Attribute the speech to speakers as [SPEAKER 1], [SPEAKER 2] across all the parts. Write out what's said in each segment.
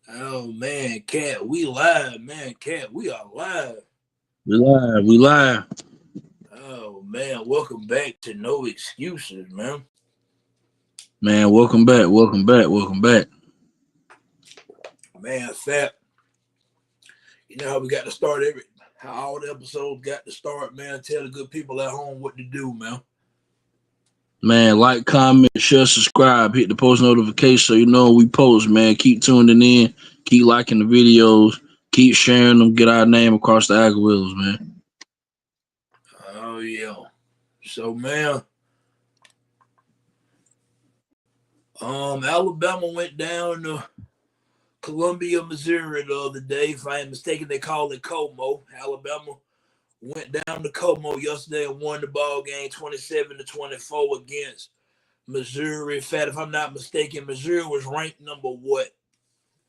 [SPEAKER 1] Oh man, Cat, we live, man. Cat, we are live.
[SPEAKER 2] We live. We live.
[SPEAKER 1] Oh man, welcome back to No Excuses, man.
[SPEAKER 2] Man, welcome back. Welcome back. Welcome back.
[SPEAKER 1] Man, Fat, you know how we got to start how all the episodes got to start, man. Tell the good people at home what to do, man.
[SPEAKER 2] Man, like, comment, share, subscribe, hit the post notification so you know when we post, man. Keep tuning in. Keep liking the videos. Keep sharing them. Get our name across the algorithms, man.
[SPEAKER 1] Oh yeah. So man, Alabama went down to Columbia, Missouri the other day. If I ain't mistaken, they call it Como. Alabama went down to Como yesterday and won the ball game 27-24 against Missouri. In fact, if I'm not mistaken, Missouri was ranked number what?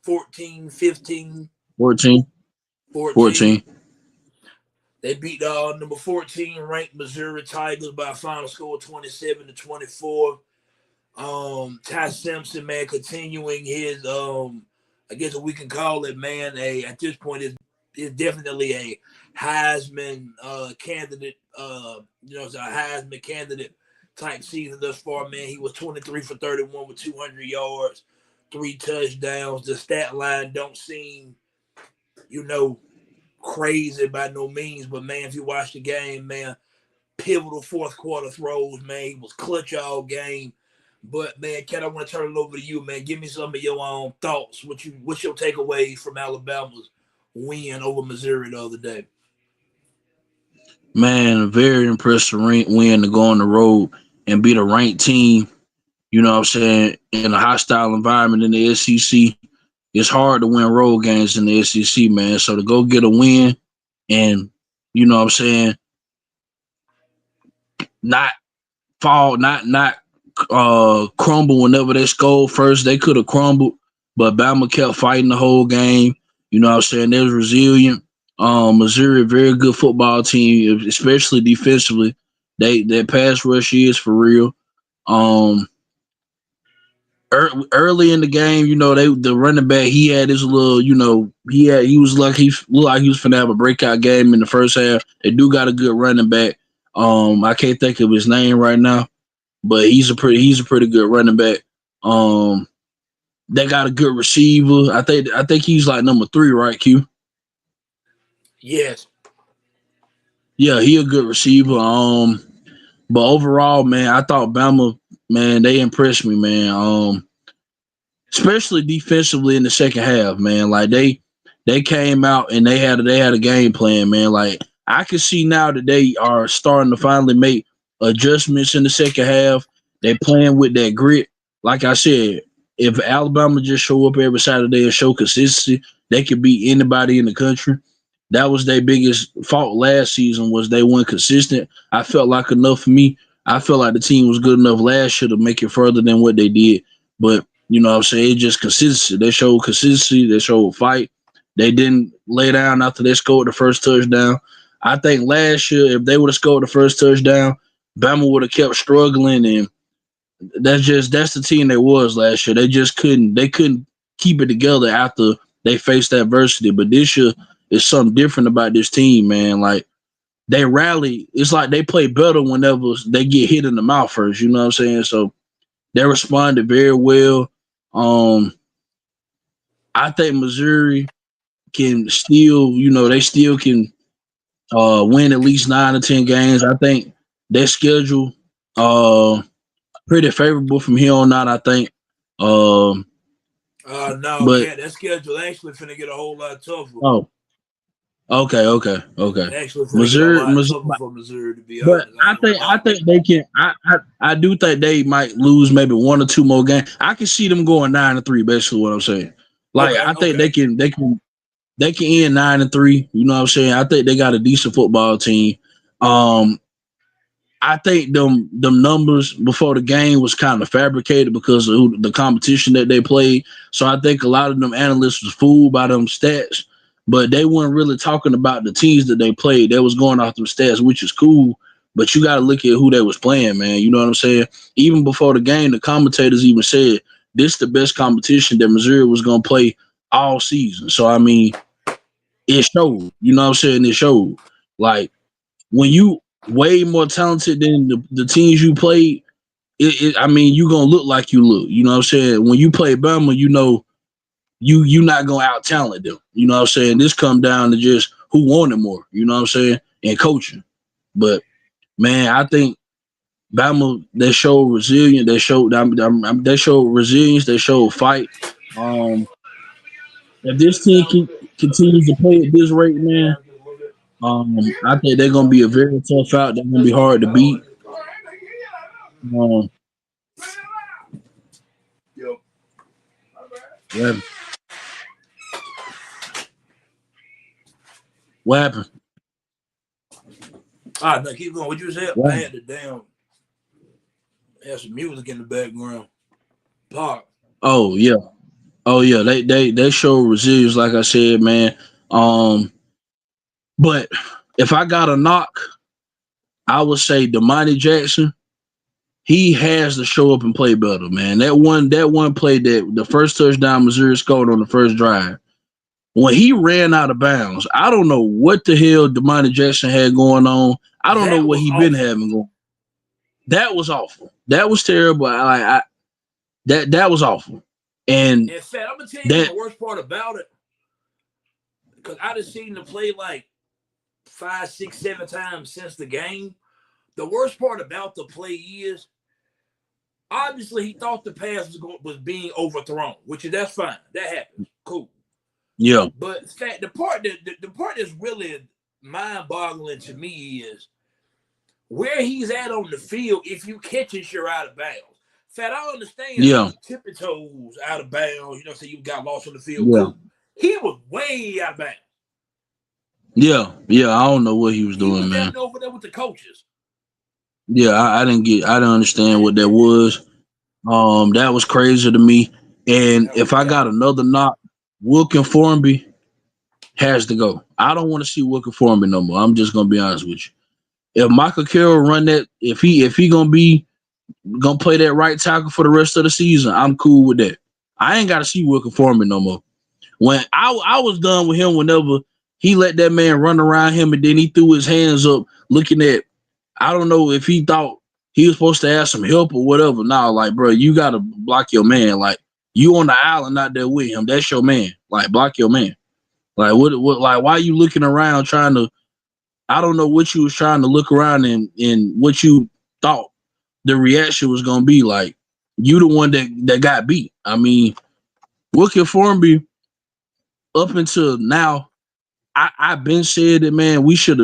[SPEAKER 1] 14, 15,
[SPEAKER 2] 14.
[SPEAKER 1] 14.
[SPEAKER 2] 14.
[SPEAKER 1] They beat number 14 ranked Missouri Tigers by a final score of 27-24. Ty Simpson, man, continuing his I guess what we can call it, man, at this point is definitely a Heisman candidate, it's a Heisman candidate type season thus far, man. He was 23 for 31 with 200 yards, 3 touchdowns. The stat line don't seem, you know, crazy by no means, but man, if you watch the game, man, pivotal fourth quarter throws, man. He was clutch all game. But man, Ken, I want to turn it over to you, man. Give me some of your own thoughts. What's your takeaway from Alabama's win over Missouri the other day?
[SPEAKER 2] Man, a very impressive win to go on the road and beat a ranked team, you know what I'm saying, in a hostile environment in the SEC. It's hard to win road games in the SEC, man. So to go get a win and, you know what I'm saying, not not crumble whenever they scored first. They could have crumbled, but Bama kept fighting the whole game. You know what I'm saying? They was resilient. Missouri, a very good football team, especially defensively. Their pass rush is for real. Um, early in the game, the running back he had his little, he was like he looked like he was finna have a breakout game in the first half. They do got a good running back. I can't think of his name right now, but he's a pretty good running back. Um, they got a good receiver. I think he's like number 3, right? Q.
[SPEAKER 1] Yes.
[SPEAKER 2] Yeah, he a good receiver. But overall, man, I thought Bama, man, they impressed me, man. Especially defensively in the second half, man. Like they came out and they had a game plan, man. Like I can see now that they are starting to finally make adjustments in the second half. They playing with that grit. Like I said, if Alabama just show up every Saturday and show consistency, they could beat anybody in the country. That was their biggest fault last season was they weren't consistent. I felt like enough for me. I felt like the team was good enough last year to make it further than what they did. But you know what I'm saying? It's just consistency. They showed consistency. They showed fight. They didn't lay down after they scored the first touchdown. I think last year, if they would have scored the first touchdown, Bama would have kept struggling, and that's the team they was last year. They couldn't keep it together after they faced adversity. But this year is something different about this team, man. Like they rally. It's like they play better whenever they get hit in the mouth first. You know what I'm saying? So they responded very well. Um, I think Missouri can still, they still can win at least 9 or 10 games. I think their schedule uh pretty favorable from here on out. I think, um,
[SPEAKER 1] No,
[SPEAKER 2] but
[SPEAKER 1] Cat, that schedule actually finna get a whole lot tougher.
[SPEAKER 2] oh, okay, okay, okay.
[SPEAKER 1] Actually finna get a
[SPEAKER 2] Missouri,
[SPEAKER 1] lot
[SPEAKER 2] Missouri,
[SPEAKER 1] tougher for Missouri, to be
[SPEAKER 2] but
[SPEAKER 1] honest. I
[SPEAKER 2] I
[SPEAKER 1] ain't gonna
[SPEAKER 2] think I
[SPEAKER 1] lie.
[SPEAKER 2] think they can. I do think they might lose maybe 1 or 2 more games. I can see them going 9-3. Basically, what I'm saying. Like
[SPEAKER 1] Okay,
[SPEAKER 2] I think
[SPEAKER 1] okay.
[SPEAKER 2] they can end 9-3. You know what I'm saying? I think they got a decent football team. Um, I think them numbers before the game was kind of fabricated because of the competition that they played. So I think a lot of them analysts was fooled by them stats, but they weren't really talking about the teams that they played. They was going off them stats, which is cool. But you got to look at who they was playing, man. You know what I'm saying? Even before the game, the commentators even said this the best competition that Missouri was going to play all season. So I mean, it showed. You know what I'm saying? It showed. Like when you way more talented than the teams you played, I mean, you gonna look like you look. You know what I'm saying? When you play Bama, you know you not gonna out talent them. You know what I'm saying? This come down to just who wanted more. You know what I'm saying? And coaching. But man, I think Bama they showed resilience. They showed resilience. They showed fight. Um, if this team continues to play at this rate, man, I think they're gonna be a very tough out. They're gonna be hard to beat. Um, what happened? What happened?
[SPEAKER 1] No, keep going. What you said?
[SPEAKER 2] What
[SPEAKER 1] I
[SPEAKER 2] happened?
[SPEAKER 1] had the damn had some music in the background. Pop.
[SPEAKER 2] Oh yeah, They show resilience, like I said, man. Um, but if I got a knock, I would say Damani Jackson. He has to show up and play better, man. That one play that the first touchdown Missouri scored on the first drive. When he ran out of bounds, I don't know what the hell Damani Jackson had going on. I don't know
[SPEAKER 1] That
[SPEAKER 2] what
[SPEAKER 1] was
[SPEAKER 2] he been
[SPEAKER 1] awful.
[SPEAKER 2] having going. That was awful. That was terrible. That was awful. And
[SPEAKER 1] In fact, I'm gonna tell you
[SPEAKER 2] that
[SPEAKER 1] the worst part about it, because I just seen the play like 5, 6, 7 times since the game. The worst part about the play is obviously he thought the pass was being overthrown, which is that's fine. That happens. Cool.
[SPEAKER 2] yeah,
[SPEAKER 1] But in fact, the part that's really mind-boggling to me is where he's at on the field. If you catch it, you're out of bounds. In fact, I understand if
[SPEAKER 2] yeah,
[SPEAKER 1] you tippy toes out of bounds, so you got lost on the field.
[SPEAKER 2] yeah,
[SPEAKER 1] Cool. He was way out of bounds.
[SPEAKER 2] yeah. I don't know what he was
[SPEAKER 1] He
[SPEAKER 2] doing,
[SPEAKER 1] was
[SPEAKER 2] man.
[SPEAKER 1] down over there with the coaches.
[SPEAKER 2] Yeah, I didn't understand what that was. That was crazy to me. And
[SPEAKER 1] That was
[SPEAKER 2] if I
[SPEAKER 1] bad.
[SPEAKER 2] got another knock, Wilkin Formby has to go. I don't want to see Wilkin Formby no more. I'm just gonna be honest with you. If Michael Carroll run that, if he gonna play that right tackle for the rest of the season, I'm cool with that. I ain't gotta see Wilkin Formby no more. When I was done with him whenever he let that man run around him and then he threw his hands up looking at, I don't know if he thought he was supposed to have some help or whatever. Nah, like, bro, you gotta block your man. Like, you on the island out there with him. That's your man. Like, block your man. Like, what like, why you looking around trying to, I don't know what you was trying to look around and what you thought the reaction was gonna be. Like, you the one that got beat. I mean, Wilkie Formby, up until now, I've been said that, man, he should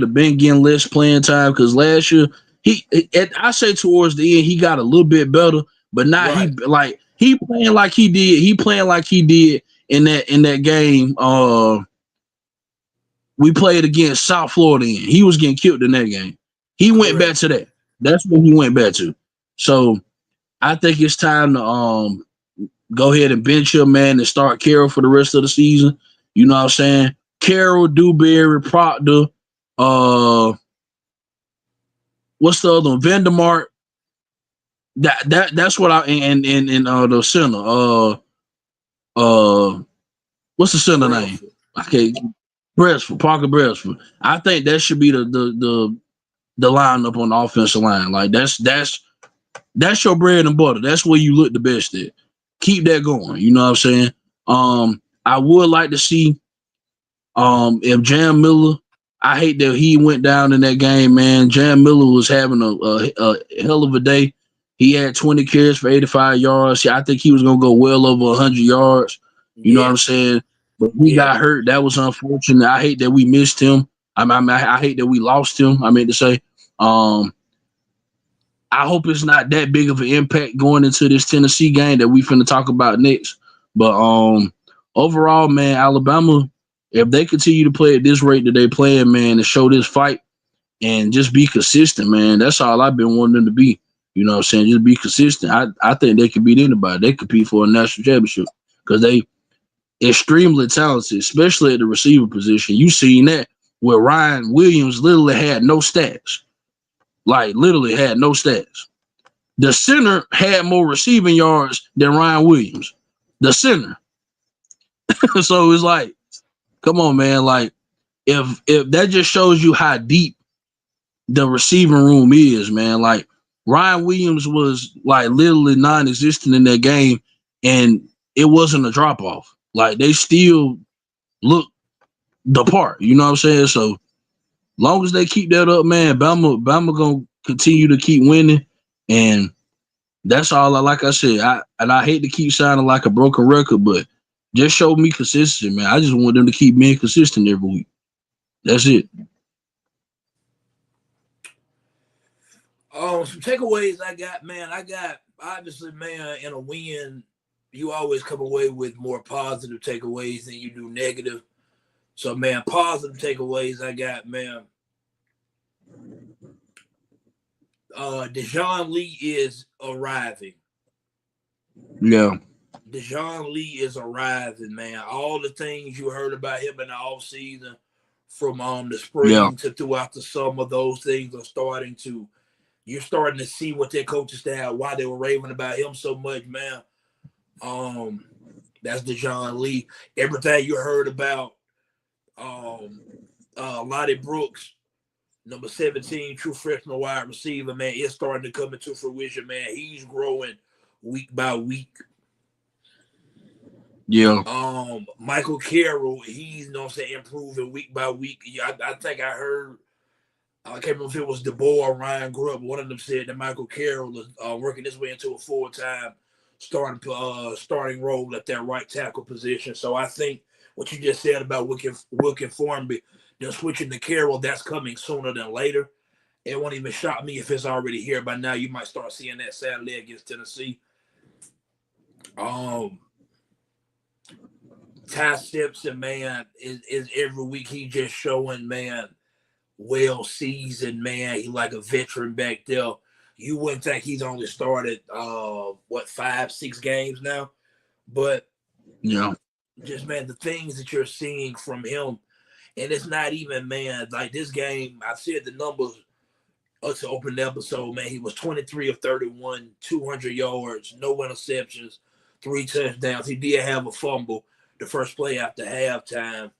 [SPEAKER 2] have been getting less playing time because last year I say towards the end he got a little bit better, but not
[SPEAKER 1] Right.
[SPEAKER 2] he playing like he did. He playing like he did in that game. We played against South Florida. He was getting killed in that game. He went back
[SPEAKER 1] Correct.
[SPEAKER 2] to that. That's what he went back to. So I think it's time to go ahead and bench your man and start Carroll for the rest of the season. You know what I'm saying? Carroll, Dewberry, Proctor, uh, what's the other one? Vandermark. That's what I and the center. What's the center name?
[SPEAKER 1] Brailsford.
[SPEAKER 2] Okay, Bresford, Parker Bresford. I think that should be the lineup on the offensive line. Like that's your bread and butter. That's where you look the best at. Keep that going. You know what I'm saying? I would like to see if Jam Miller. I hate that he went down in that game, man. Jam Miller was having a hell of a day. He had 20 carries for 85 yards. I think he was gonna go well over 100 yards. You know what I'm
[SPEAKER 1] Yes.
[SPEAKER 2] saying? But he
[SPEAKER 1] Yeah.
[SPEAKER 2] got hurt. That was unfortunate. I hate that we missed him. I hate that we lost him. I meant to say. Um, I hope it's not that big of an impact going into this Tennessee game that we finna talk about next. But overall, man, Alabama, if they continue to play at this rate that they playing, man, and show this fight and just be consistent, man, that's all I've been wanting them to be. You know what I'm saying? Just be consistent. I think they can beat anybody. They compete for a national championship because they extremely talented, especially at the receiver position. You seen that where Ryan Williams literally had no stats. Like literally had no stats. The center had more receiving yards than Ryan Williams. The center. So it's like, come on, man. Like if that just shows you how deep the receiving room is, man. Like Ryan Williams was like literally non-existent in that game, and it wasn't a drop off. Like they still look the part. You know what I'm saying? So long as they keep that up, man, Bama gonna continue to keep winning, and that's all. Like I said, I hate to keep sounding like a broken record, but just show me consistency, man. I just want them to keep being consistent every week. That's it.
[SPEAKER 1] Some takeaways I got, man. I got obviously, man, in a win, you always come away with more positive takeaways than you do negative. So, man, positive takeaways I got, man. Deshaun Lee is arriving.
[SPEAKER 2] Yeah,
[SPEAKER 1] Deshaun Lee is arriving, man. All the things you heard about him in the offseason, from the
[SPEAKER 2] yeah,
[SPEAKER 1] spring to throughout the summer, those things are starting to. You're starting to see what their coaching staff, why they were raving about him so much, man. That's Deshaun Lee. Everything you heard about Lottie Brooks, number 17, true freshman wide receiver, man, it's starting to come into fruition, man. He's growing week by week.
[SPEAKER 2] yeah,
[SPEAKER 1] Michael Carroll, he's, you know what I'm saying, improving week by week. I think I heard, I can't remember if it was DeBoer or Ryan Grubb. One of them said that Michael Carroll is working his way into a full-time starting role at that right tackle position. So I think what you just said about Wilkin Formby, they're switching to Carroll, that's coming sooner than later. It won't even shock me if it's already here by now. You might start seeing that Saturday against Tennessee. Ty Simpson, man, is every week he just showing, man, well seasoned, man. He like a veteran back there. You wouldn't think he's only started 5-6 games now, but
[SPEAKER 2] yeah,
[SPEAKER 1] just, man, the things that you're seeing from him, and it's not even, man, like this game. I said the numbers to open the episode, man. He was 23 of 31, 200 yards, no interceptions, 3 touchdowns. He did have a fumble the first play after halftime.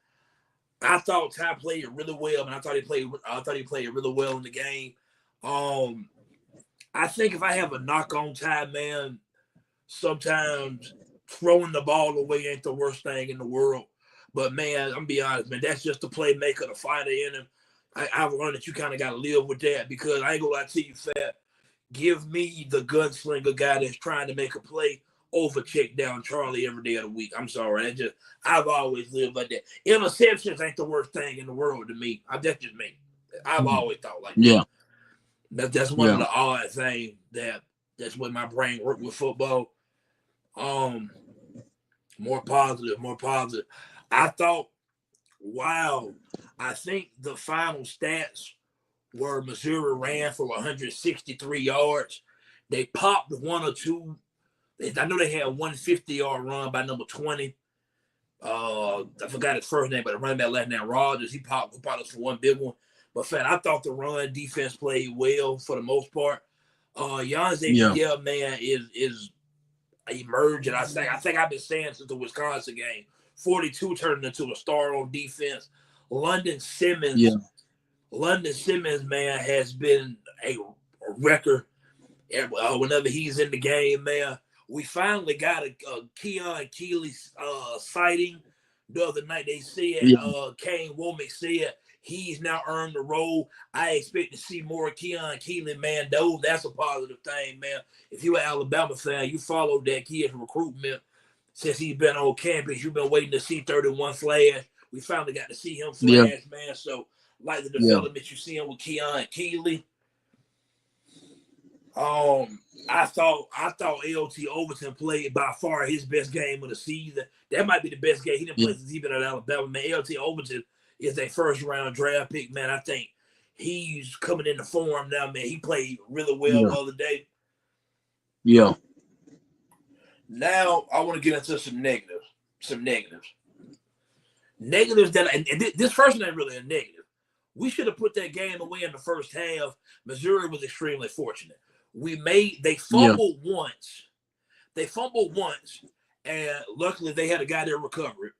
[SPEAKER 1] I thought Ty played it really well, and I thought he played it really well in the game. I think if I have a knock on Ty, man, sometimes throwing the ball away ain't the worst thing in the world. But, man, I'm gonna be honest, man, that's just the playmaker, the fighter in him. I've learned that you kind of got to live with that, because I ain't gonna lie to you, Fat. Give me the gunslinger guy that's trying to make a play over check down Charlie every day of the week. I'm sorry. I've always lived like that. Interceptions ain't the worst thing in the world to me. That's just me. I've always thought like that.
[SPEAKER 2] yeah,
[SPEAKER 1] That's one of
[SPEAKER 2] yeah,
[SPEAKER 1] the odd things that's what my brain worked with football. More positive, more positive. I thought, wow, I think the final stats were Missouri ran for 163 yards. They popped one or two. I know they had a 150-yard run by number 20. I forgot his first name, but the running back last name Rogers. He popped us for one big one. But, Fat, I thought the run defense played well for the most part. Yonze
[SPEAKER 2] yeah,
[SPEAKER 1] Miguel, man, is emerging. I think I've been saying since the Wisconsin game. 42 turned into a star on defense. London
[SPEAKER 2] yeah,
[SPEAKER 1] Simmons, man, has been a record whenever he's in the game, man. We finally got a Keon Keeley sighting the other night. They said,
[SPEAKER 2] yeah,
[SPEAKER 1] Kane Womack said he's now earned the role. I expect to see more Keon Keeley, man. That's a positive thing, man. If you're an Alabama fan, you followed that kid's recruitment since he's been on campus. You've been waiting to see 31 flash. We finally got to see him
[SPEAKER 2] yeah,
[SPEAKER 1] flash, man. So, like the
[SPEAKER 2] yeah,
[SPEAKER 1] development you see him with Keon Keeley. I thought LT Overton played by far his best game of the season. That might be the best game he didn't
[SPEAKER 2] yeah,
[SPEAKER 1] play since he's been at Alabama. Man, LT Overton is a first round draft pick, man. I think he's coming into form now, man. He played really well the
[SPEAKER 2] yeah,
[SPEAKER 1] other day.
[SPEAKER 2] yeah,
[SPEAKER 1] Now I want to get into some negatives. Negatives that, and this first one ain't really a negative. We should have put that game away in the first half. Missouri was extremely fortunate. They
[SPEAKER 2] yeah,
[SPEAKER 1] fumbled once. and luckily they had a guy that recovered.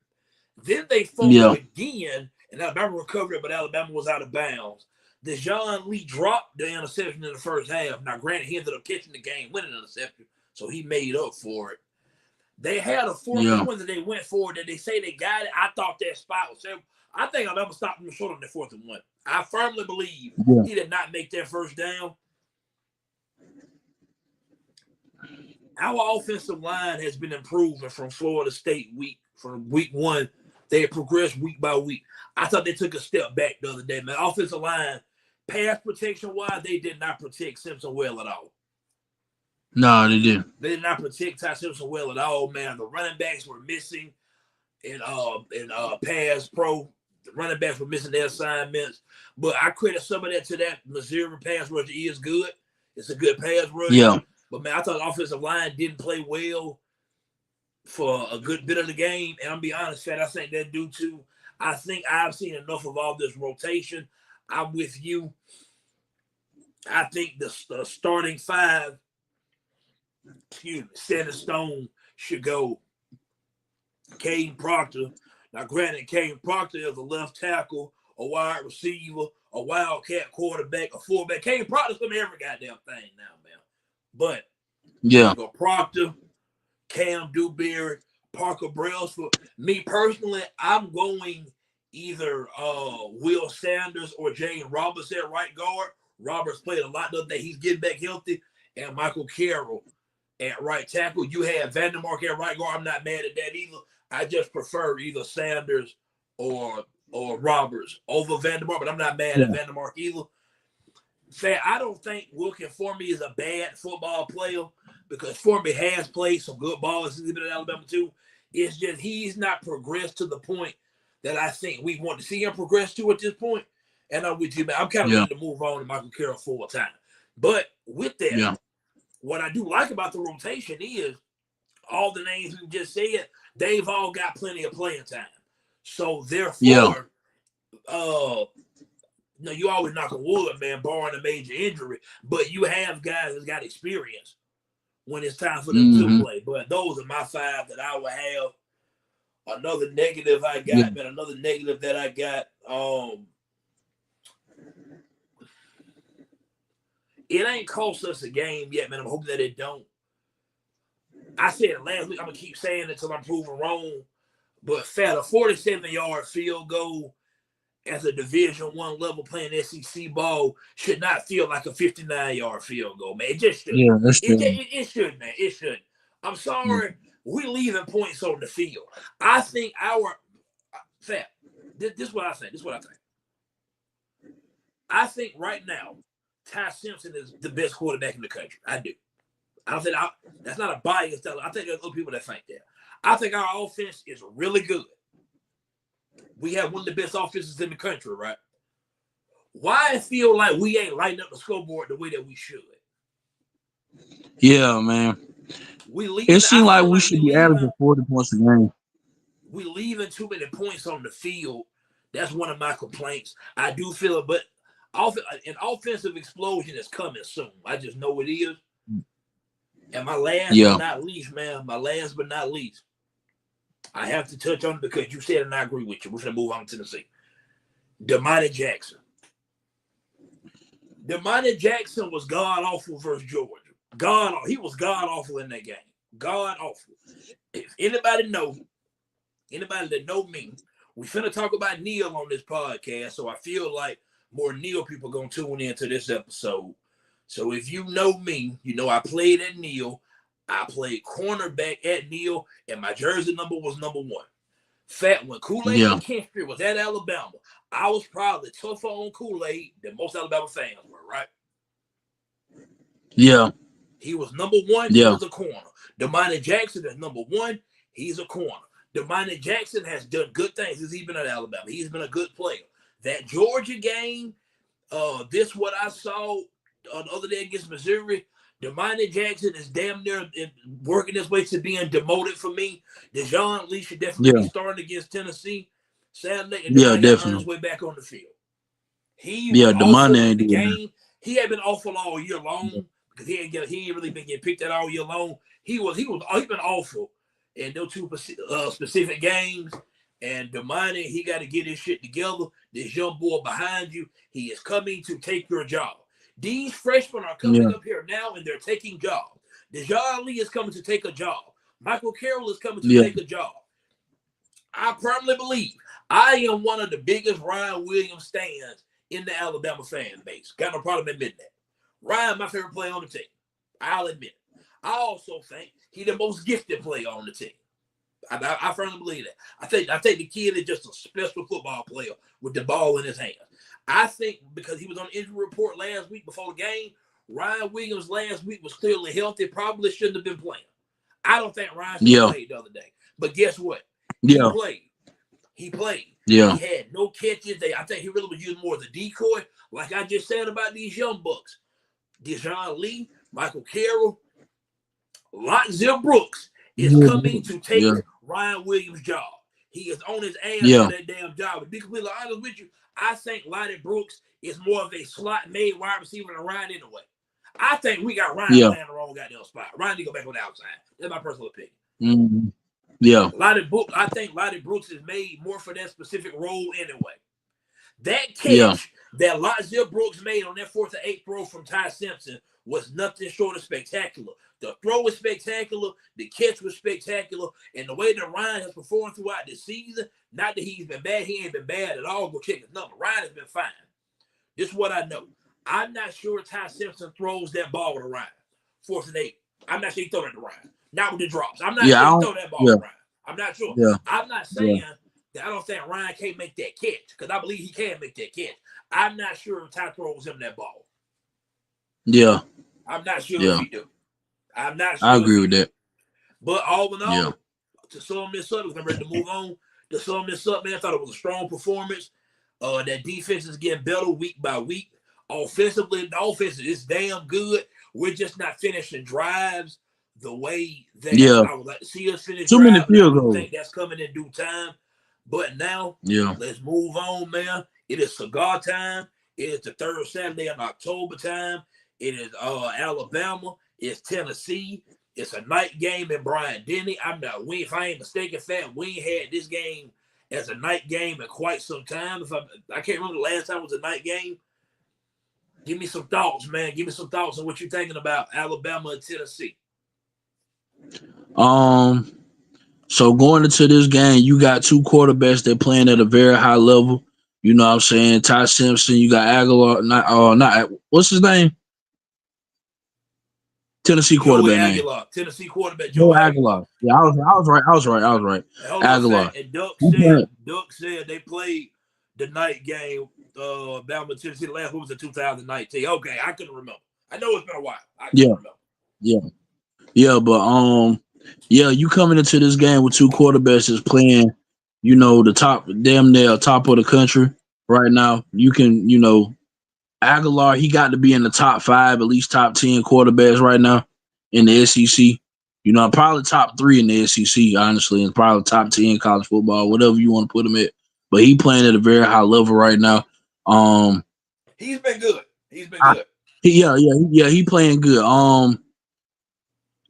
[SPEAKER 1] Then they fumbled
[SPEAKER 2] Yeah.
[SPEAKER 1] again, and Alabama recovered it, but Alabama was out of bounds. Deshaun Lee dropped the interception in the first half. Now, granted, he ended up catching the game-winning interception, so he made up for it. They had a fourth and one that they went for that they say they got it. I thought that spot was seven. I think Alabama stopped them short on the 4th and 1. I firmly believe he did not make that first down. Our offensive line has been improving from Florida State from week 1. They have progressed week by week. I thought they took a step back the other day, man. Offensive line, pass protection-wise, they did not protect Simpson well at all.
[SPEAKER 2] No, they didn't.
[SPEAKER 1] They did not protect Ty Simpson well at all, man. The running backs were missing in pass pro. The running backs were missing their assignments. But I credit some of that to that Missouri pass rush is good. It's a good pass rush.
[SPEAKER 2] Yeah.
[SPEAKER 1] But, man, I thought the offensive line didn't play well for a good bit of the game. And I'm be honest, Fat, I think that due to I think I've seen enough of all this rotation. I'm with you. I think the starting 5, set in stone should go Caden Proctor. Now, granted, Caden Proctor is a left tackle, a wide receiver, a wildcat quarterback, a fullback. Caden Proctor's from every goddamn thing now, man. But
[SPEAKER 2] yeah,
[SPEAKER 1] go Proctor, Cam Dewberry, Parker Brailsford. Me personally, I'm going either Will Sanders or Jane Roberts at right guard. Roberts played a lot the other day. He's getting back healthy. And Michael Carroll at right tackle. You have Vandermark at right guard. I'm not mad at that either. I just prefer either Sanders or Roberts over Vandermark, but I'm not mad at Vandermark either. I don't think Wilkin Formby is a bad football player because Formby has played some good ball since he's been in Alabama too. It's just he's not progressed to the point that I think we want to see him progress to at this point. And I'm with you, man. I'm kind of ready to move on to Michael Carroll full time. But with that, what I do like about the rotation is all the names we just said, they've all got plenty of playing time. So therefore, you always knock on wood, man, barring a major injury, but you have guys that's got experience when it's time for them to play. But those are my 5 that I would have. Another negative I got, man, another negative that I got, it ain't cost us a game yet, man. I'm hoping that it don't. I said it last week. I'm going to keep saying it until I'm proven wrong. But Fat, a 47-yard field goal as a Division I level playing SEC ball should not feel like a 59-yard field goal, man. It just should.
[SPEAKER 2] Yeah, that's true.
[SPEAKER 1] It should, man. It should. I'm sorry. We're leaving points on the field. I think Fat, this is what I think. I think right now, Ty Simpson is the best quarterback in the country. I do. I don't think that's not a bias. I think there's other people that think that. I think our offense is really good. We have one of the best offenses in the country, right? Why I feel like we ain't lighting up the scoreboard the way that we should?
[SPEAKER 2] Yeah, man. It seems like we should be averaging 40 points a game.
[SPEAKER 1] We leaving too many points on the field. That's one of my complaints. I do feel it, but an offensive explosion is coming soon. I just know it is. And my last but not least, man, I have to touch on it because you said it and I agree with you. We're going to move on to Tennessee. Damani Jackson. Damani Jackson was god-awful versus Georgia. He was god-awful in that game. God-awful. If anybody that know me, we finna talk about Neal on this podcast, so I feel like more Neal people going to tune into this episode. So if you know me, you know I played at Neal. I played cornerback at Neal, and my jersey number was number 1. Fat, when Kool-Aid McKinstry was at Alabama, I was probably tougher on Kool-Aid than most Alabama fans were, right?
[SPEAKER 2] Yeah.
[SPEAKER 1] He was number 1. He was a corner. Damani Jackson is number 1. He's a corner. Damani Jackson has done good things since he's been at Alabama. He's been a good player. That Georgia game, this what I saw the other day against Missouri, Damani Jackson is damn near working his way to being demoted for me. Deshaun Lee should definitely be starting against Tennessee Saturday, and definitely on his way back on the field. Damani ain't the game. He had been awful all year long because he ain't really been getting picked at all year long. He's been awful in those two specific games. And Damani, he got to get his shit together. This young boy behind you, he is coming to take your job. These freshmen are coming
[SPEAKER 2] Yeah.
[SPEAKER 1] up here now, and they're taking jobs. Dejon Lee is coming to take a job. Michael Carroll is coming to
[SPEAKER 2] Yeah.
[SPEAKER 1] take a job. I firmly believe I am one of the biggest Ryan Williams stands in the Alabama fan base. Got no problem admitting that. Ryan, my favorite player on the team. I'll admit it. I also think he's the most gifted player on the team. I firmly believe that. I think the kid is just a special football player with the ball in his hands. I think because he was on the injury report last week before the game, Ryan Williams last week was clearly healthy, probably shouldn't have been playing. I don't think Ryan should have played the other day. But guess what? He played. He played.
[SPEAKER 2] Yeah.
[SPEAKER 1] He had no catches. I think he really was used more as a decoy, like I just said about these young bucks. Dejon Lee, Michael Carroll, Lotzell Brooks is coming to take Ryan Williams' job. He is on his ass for that damn job. To be completely honest with you, I think Lottie Brooks is more of a slot-made wide receiver than Ryan anyway. I think we got Ryan playing the wrong goddamn spot. Ryan need to go back on the outside. That's my personal opinion.
[SPEAKER 2] Mm-hmm. Yeah.
[SPEAKER 1] I think Lottie Brooks is made more for that specific role anyway. That catch that Lotzell Brooks made on that 4th and 8 throw from Ty Simpson was nothing short of spectacular. The throw was spectacular, the catch was spectacular, and the way that Ryan has performed throughout the season, not that he's been bad, he ain't been bad at all. Go check his number. Ryan has been fine. This is what I know. I'm not sure Ty Simpson throws that ball to Ryan. 4th and 8. I'm not sure he throw it to Ryan. Not with the drops. I'm not sure he throw that ball to Ryan. I'm not sure.
[SPEAKER 2] Yeah.
[SPEAKER 1] I'm not saying that I don't think Ryan can't make that catch, because I believe he can make that catch. I'm not sure if Ty throws him that ball.
[SPEAKER 2] Yeah.
[SPEAKER 1] I'm not sure if he do. I'm not sure.
[SPEAKER 2] I agree with that.
[SPEAKER 1] But all in all, to sum this up, because I'm ready to move on. To sum this up, man, I thought it was a strong performance. That defense is getting better week by week. Offensively, the offense is damn good. We're just not finishing drives the way that I would like to see us finish.
[SPEAKER 2] Too many field goals.
[SPEAKER 1] I think that's coming in due time. But now, let's move on, man. It is cigar time. It is the 3rd Saturday of October time. It is Alabama. It's Tennessee. It's a night game in Bryant-Denny. If I ain't mistaken, Fat, we ain't had this game as a night game in quite some time. I can't remember the last time it was a night game. Give me some thoughts, man. Give me some thoughts on what you're thinking about Alabama and Tennessee.
[SPEAKER 2] So going into this game, you got two quarterbacks that playing at a very high level. You know what I'm saying? Ty Simpson, you got Aguilar, not what's his name? Tennessee quarterback name.
[SPEAKER 1] Tennessee quarterback Joe
[SPEAKER 2] Aguilar. Yeah, I was right. Aguilar.
[SPEAKER 1] And Duck said they played the night game, Alabama Tennessee. The last one was in 2019. Okay, I couldn't remember. I know it's been a while. I couldn't remember.
[SPEAKER 2] But you coming into this game with two quarterbacks that's playing, the top, damn near top of the country right now. You can, Aguilar, he got to be in the top 5, at least top 10 quarterbacks right now in the SEC. Probably top 3 in the SEC, honestly, and probably top 10 college football, whatever you want to put him at. But he playing at a very high level right now.
[SPEAKER 1] He's been good. He
[SPEAKER 2] playing good.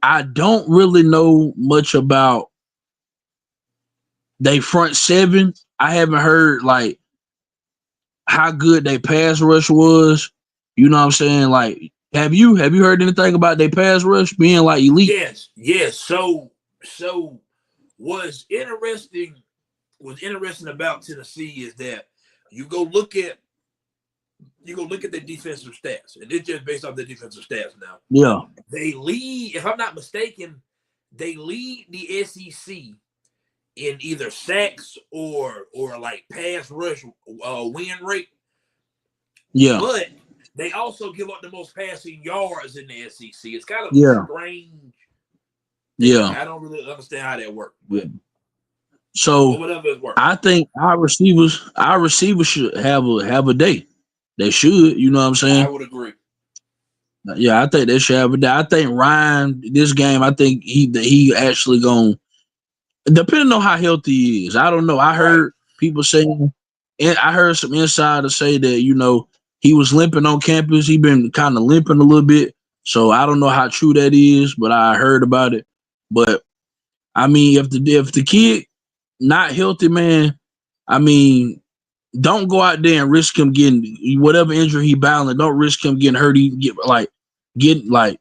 [SPEAKER 2] I don't really know much about they front 7. I haven't heard like how good they pass rush was. You know what I'm saying? Like, have you heard anything about their pass rush being like elite?
[SPEAKER 1] Yes. So what's interesting about Tennessee is that you go look at the defensive stats, and it's just based off the defensive stats now.
[SPEAKER 2] Yeah.
[SPEAKER 1] They lead, if I'm not mistaken, the SEC in either sacks or like pass rush win rate.
[SPEAKER 2] Yeah.
[SPEAKER 1] But they also give up the most passing yards in the SEC. It's kind of a strange thing.
[SPEAKER 2] Yeah.
[SPEAKER 1] I don't really understand how that works.
[SPEAKER 2] So
[SPEAKER 1] whatever it works.
[SPEAKER 2] I think our receivers should have a day. They should, you know what I'm saying?
[SPEAKER 1] I would agree.
[SPEAKER 2] Yeah, I think they should have a day. I think Ryan, this game, I think he actually going, depending on how healthy he is. I don't know. I heard people saying, and I heard some insiders say that, he was limping on campus. He been kind of limping a little bit. So I don't know how true that is, but I heard about it. But I mean, if the kid not healthy, man, I mean, don't go out there and risk him getting whatever injury he battling. Don't risk him getting hurt. Getting like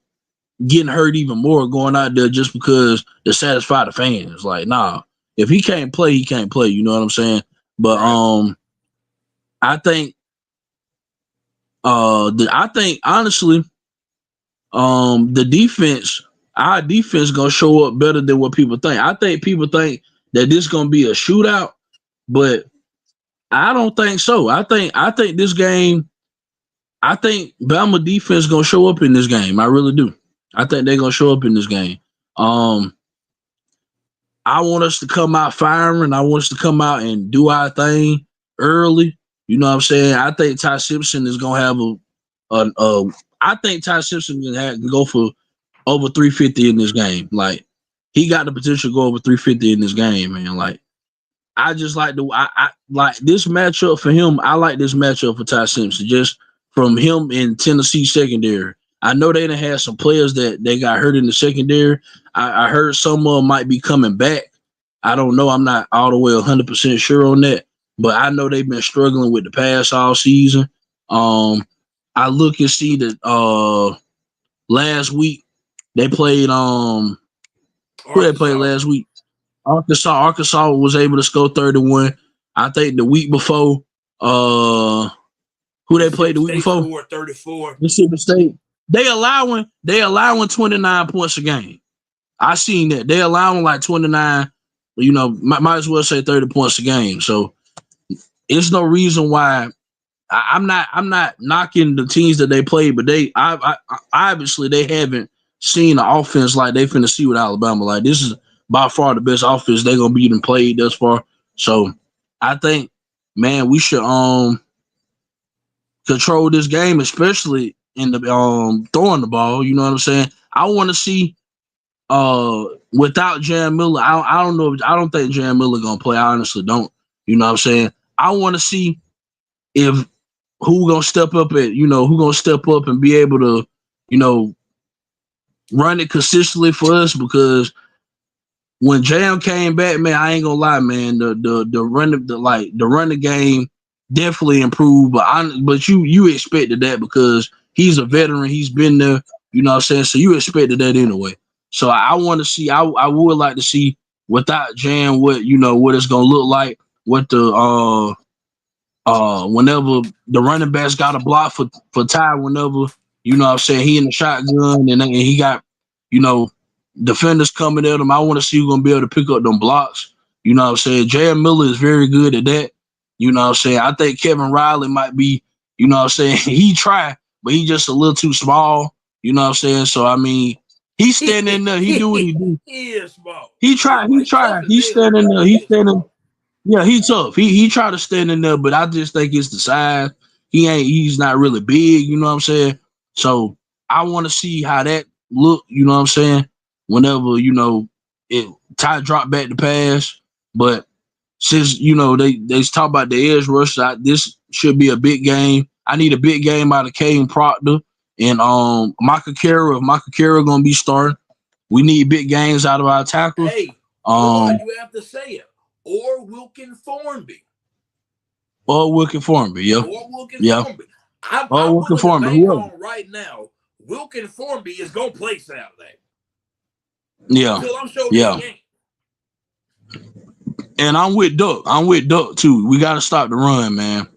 [SPEAKER 2] getting hurt even more going out there just because to satisfy the fans. Like, nah, if he can't play, he can't play. You know what I'm saying? But
[SPEAKER 1] Right.
[SPEAKER 2] I think I think honestly, the defense, our defense gonna show up better than what people think. I think people think that this gonna be a shootout, but I don't think so. I think this game. I think Bama defense gonna show up in this game. I really do. I think they're gonna show up in this game. Um, I want us to come out firing. I want us to come out and do our thing early. You know what I'm saying? I think Ty Simpson is gonna have a I think Ty Simpson can go for over 350 in this game. Like he got the potential to go over 350 in this game, man. Like I just like I like this matchup for him. I like this matchup for Ty Simpson just from him in Tennessee secondary. I know they done had some players that they got hurt in the secondary. I heard some of them might be coming back. I don't know. I'm not all the way 100% sure on that, but I know they've been struggling with the pass all season. I look and see that last week they played who they played
[SPEAKER 1] Arkansas.
[SPEAKER 2] last week? Arkansas was able to score 31. I think the week before, who they played the week before?
[SPEAKER 1] Scored 34.
[SPEAKER 2] Mississippi State. They allowing 29 points a game. I seen that. They allowing like 29, might as well say 30 points a game. So it's no reason why I'm not knocking the teams that they played, but I obviously they haven't seen an offense like they finna see with Alabama. Like this is by far the best offense they're gonna be even played thus far. So I think, man, we should control this game, especially in the throwing the ball. You know what I'm saying? I want to see without Jan Miller. I don't know. I don't think Jan Miller gonna play. I honestly don't. You know what I'm saying? I want to see if who gonna step up who gonna step up and be able to run it consistently for us because when Jam came back, man, I ain't gonna lie, man, the running game definitely improved, but you expected that because he's a veteran, he's been there, you know what I'm saying? So you expected that anyway. So I want to see, I would like to see without Jam what it's gonna look like, what the whenever the running backs got a block for Ty, whenever what I'm saying, he in the shotgun and he got defenders coming at him. I want to see who's gonna be able to pick up them blocks. You know what I'm saying? J.M. Miller is very good at that. You know what I'm saying? I think Kevin Riley might be, you know what I'm saying, he tried, but he just a little too small. You know what I'm saying? So I mean, he's standing in there, he do what he do.
[SPEAKER 1] He is small.
[SPEAKER 2] He tried. He's standing there, he's standing. Yeah, he's tough. He tried to stand in there, but I just think it's the size. He's not really big, you know what I'm saying? So I want to see how that look, you know what I'm saying? Whenever, Ty dropped back the pass. But since, they talk about the edge rush, this should be a big game. I need a big game out of Kane Proctor and Micah Carroll. If Micah Carroll gonna be starting, we need big games out of our tackles.
[SPEAKER 1] Hey, you have to say it. Or Wilkin Formby.
[SPEAKER 2] Or Wilkin Formby, yeah.
[SPEAKER 1] Or Wilkin Formby. I'm willing to bank on right now. Wilkin Formby is gonna play Saturday.
[SPEAKER 2] Yeah.
[SPEAKER 1] Until I'm showing the game.
[SPEAKER 2] And I'm with Duck too. We gotta stop the run, man.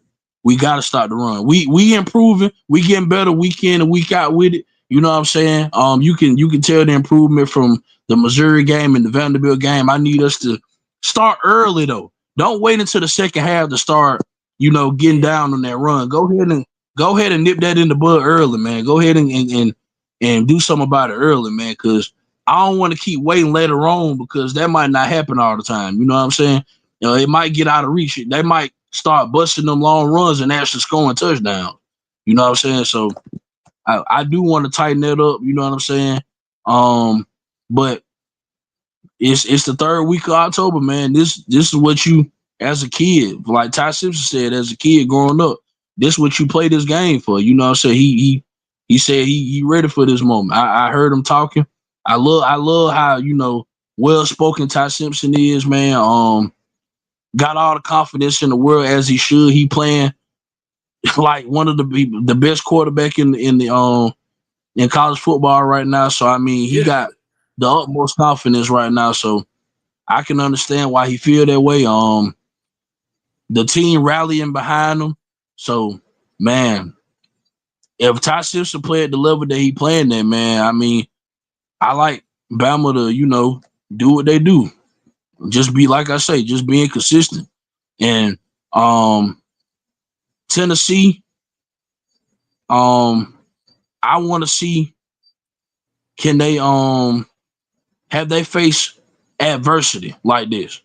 [SPEAKER 2] We gotta stop the run. We improving. We getting better week in and week out with it. You know what I'm saying? You can tell the improvement from the Missouri game and the Vanderbilt game. I need us to start early though. Don't wait until the second half to start, getting down on that run. Go ahead and nip that in the bud early, man. Go ahead and do something about it early, man, because I don't want to keep waiting later on because that might not happen all the time. You know what I'm saying? It might get out of reach. They might start busting them long runs and actually scoring touchdowns. You know what I'm saying? So I do want to tighten that up. You know what I'm saying? But it's the third week of October, man. This is what you, as a kid, like Ty Simpson said, as a kid growing up, this is what you play this game for. You know what I'm saying? He said he ready for this moment. I heard him talking. I love how, well spoken Ty Simpson is, man. Got all the confidence in the world as he should. He playing like one of the best quarterback in in college football right now. So I mean, he got
[SPEAKER 1] Legitimately.
[SPEAKER 2] the utmost confidence right now. So I can understand why he feel that way. The team rallying behind him. So man, if Ty Simpson play at the level that he playing at, man, I mean, I like Bama to do what they do. Just be like I say, just being consistent. And um, Tennessee, um, I want to see can they have they face adversity like this.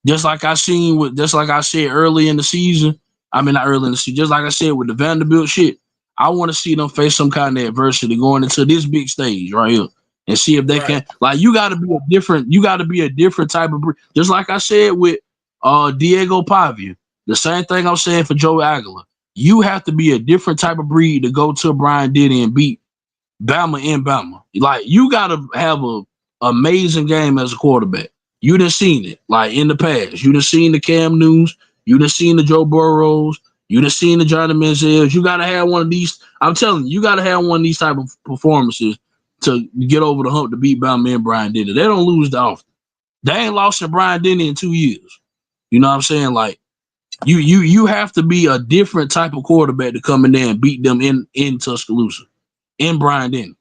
[SPEAKER 2] Just like I said early in the season. I mean not early in the season, just like I said with the Vanderbilt shit. I want to see them face some kind of adversity going into this big stage right here. And see if they
[SPEAKER 1] Right.
[SPEAKER 2] can like you gotta be a different type of just like I said with Diego Pavia. The same thing I'm saying for Joe Aguilar. You have to be a different type of breed to go to Brian Diddy and beat Bama in Bama. Like you gotta have a amazing game as a quarterback. You done seen it like in the past. You done seen the Cam Newtons. You done seen the Joe Burrows. You done seen the Johnny Manziels. You gotta have one of these. I'm telling you, you gotta have one of these type of performances to get over the hump to beat Bama and Brian Denny. They don't lose that often. They ain't lost to Brian Denny in 2 years. You know what I'm saying? Like you have to be a different type of quarterback to come in there and beat them in Tuscaloosa in Brian Denny.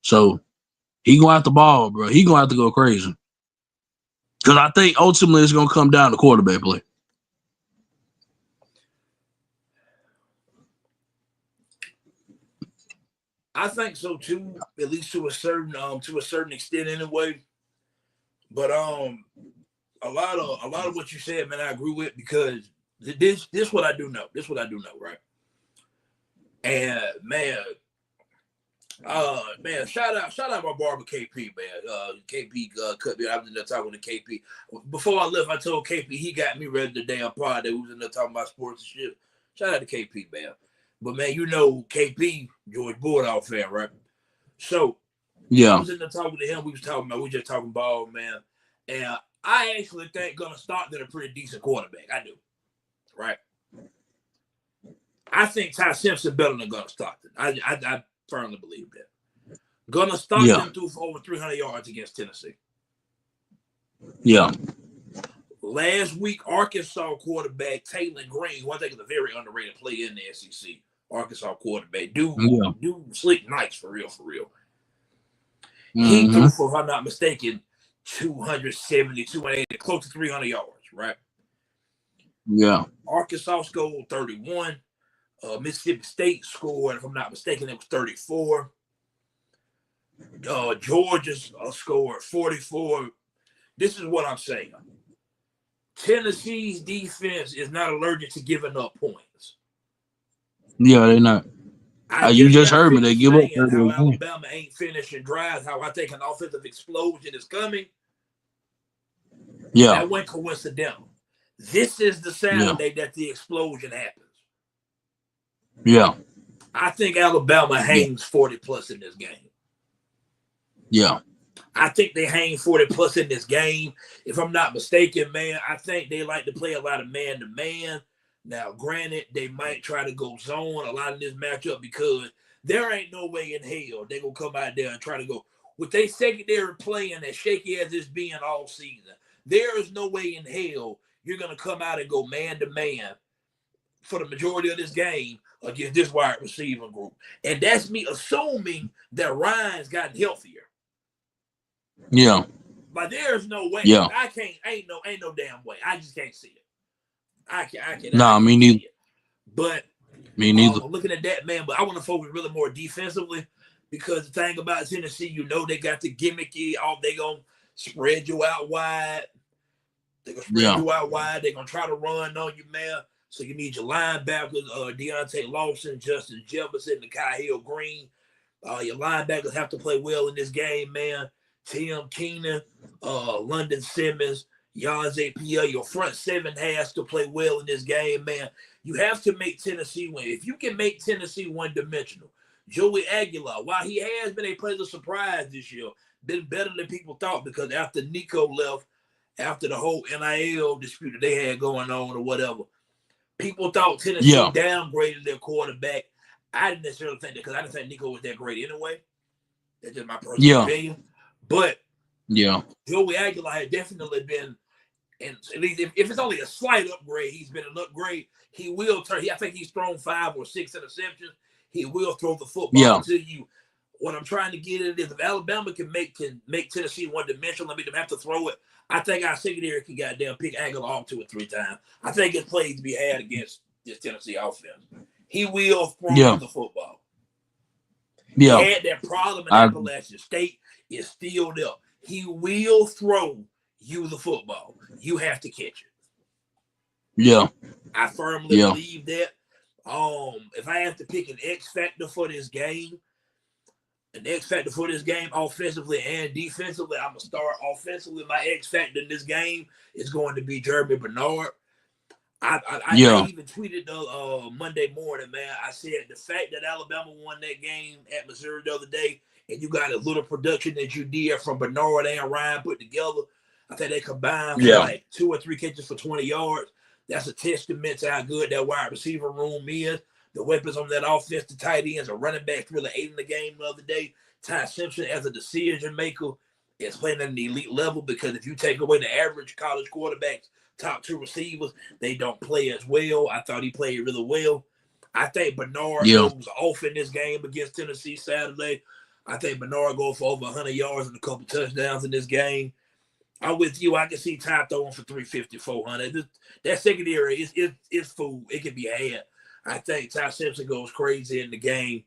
[SPEAKER 2] So he gonna have to ball, bro. He gonna have to go crazy. Because I think ultimately it's gonna come down to quarterback play.
[SPEAKER 1] I think so too, at least to a certain extent anyway. But a lot of what you said, man, I agree with because this what I do know. This what I do know, right? And man, shout out my barber KP, man. KP cut me. I was in there talking to KP. Before I left, I told KP he got me ready the damn pod that we was in there talking about sports and shit. Shout out to KP, man. But man, you know KP, George Bulldog fan, right? So I
[SPEAKER 2] Yeah,
[SPEAKER 1] was in there talking to him. We just talking ball, man. And I actually think Gunnar Stockton a pretty decent quarterback. I do, right? I think Ty Simpson better than Gunnar Stockton. I firmly believe that. Gunnar
[SPEAKER 2] yeah,
[SPEAKER 1] Stockton threw for over 300 yards against Tennessee.
[SPEAKER 2] yeah,
[SPEAKER 1] Last week, Arkansas quarterback Taylor Green, who I think is a very underrated player in the SEC. Arkansas quarterback,
[SPEAKER 2] yeah.
[SPEAKER 1] dude, slick nice for real, for real. He
[SPEAKER 2] Mm-hmm.
[SPEAKER 1] threw for, if I'm not mistaken, 270, 280, close to 300 yards, right?
[SPEAKER 2] Yeah,
[SPEAKER 1] Arkansas scored 31. Mississippi State scored, if I'm not mistaken, it was 34. Georgia scored 44. This is what I'm saying. Tennessee's defense is not allergic to giving up points.
[SPEAKER 2] yeah. They not.
[SPEAKER 1] I
[SPEAKER 2] You
[SPEAKER 1] just
[SPEAKER 2] just
[SPEAKER 1] got
[SPEAKER 2] heard me. They
[SPEAKER 1] finished
[SPEAKER 2] give up
[SPEAKER 1] saying
[SPEAKER 2] 30
[SPEAKER 1] how
[SPEAKER 2] again.
[SPEAKER 1] Alabama ain't finishing drives, how I think an offensive explosion is coming.
[SPEAKER 2] Yeah,
[SPEAKER 1] That went coincidental. This is the
[SPEAKER 2] yeah,
[SPEAKER 1] Saturday that the explosion happens.
[SPEAKER 2] yeah,
[SPEAKER 1] I think Alabama
[SPEAKER 2] yeah,
[SPEAKER 1] hangs 40 plus in this game.
[SPEAKER 2] yeah,
[SPEAKER 1] I think they hang 40 plus in this game. If I'm not mistaken, man, I think they like to play a lot of man to man. Now, granted, they might try to go zone a lot in this matchup because there ain't no way in hell they're going to come out there and try to go. With they secondary playing as shaky as it's been all season, there is no way in hell you're going to come out and go man to man for the majority of this game against this wide receiver group. And that's me assuming that Ryan's gotten healthier.
[SPEAKER 2] yeah,
[SPEAKER 1] But there's no way.
[SPEAKER 2] yeah.
[SPEAKER 1] I can't. Ain't no damn way. I just can't see it. I
[SPEAKER 2] Nah, me
[SPEAKER 1] can't see
[SPEAKER 2] neither.
[SPEAKER 1] it. But
[SPEAKER 2] Me neither.
[SPEAKER 1] looking at that, man. But I want to focus really more defensively because the thing about Tennessee, you know, they got the gimmicky. They gonna spread you out wide. They gonna spread
[SPEAKER 2] Yeah,
[SPEAKER 1] you out wide. They gonna try to run on you, man. So you need your linebackers, Deontay Lawson, Justin Jefferson, Nikhai Hill Green. Your linebackers have to play well in this game, man. Tim Keenan, London Simmons, Yanze Pierre. Your front seven has to play well in this game, man. You have to make Tennessee win. If you can make Tennessee one-dimensional, Joey Aguilar, while he has been a pleasant surprise this year, been better than people thought because after Nico left, after the whole NIL dispute that they had going on or whatever, people thought Tennessee
[SPEAKER 2] Yeah.
[SPEAKER 1] downgraded their quarterback. I didn't necessarily think that because I didn't think Nico was that great anyway. That's just my personal
[SPEAKER 2] Yeah.
[SPEAKER 1] opinion. But
[SPEAKER 2] Yeah.
[SPEAKER 1] Joey Aguilar had definitely been, and at least if it's only a slight upgrade, he's been an upgrade. He will turn. I think he's thrown 5 or 6 interceptions. He will throw the football to you. What I'm trying to get at is if Alabama can make Tennessee one dimensional and make them have to throw it, I think our secondary can goddamn pick Aguilar off 2 or 3 times. I think it's plays to be had against this Tennessee offense. He will throw you the football. He had that problem in Appalachian State. It's still there. He will throw you the football. You have to catch it.
[SPEAKER 2] Yeah.
[SPEAKER 1] I firmly believe that. If I have to pick an X factor for this game, offensively and defensively, I'm gonna start offensively. My X factor in this game is going to be Jeremy Bernard. I even tweeted Monday morning, man. I said the fact that Alabama won that game at Missouri the other day, and you got a little production that you did from Bernard and Ryan put together. I think they combined for like 2 or 3 catches for 20 yards. That's a testament to how good that wide receiver room is. The weapons on that offense, the tight ends, the running backs really ate in the game the other day. Ty Simpson, as a decision maker, is playing at an elite level because if you take away the average college quarterbacks, top 2 receivers, they don't play as well. I thought he played really well. I think Bernard goes off in this game against Tennessee Saturday. I think Bernard goes for over 100 yards and a couple touchdowns in this game. I'm with you. I can see Ty throwing for 350, 400. That secondary is food. It can be had. I think Ty Simpson goes crazy in the game.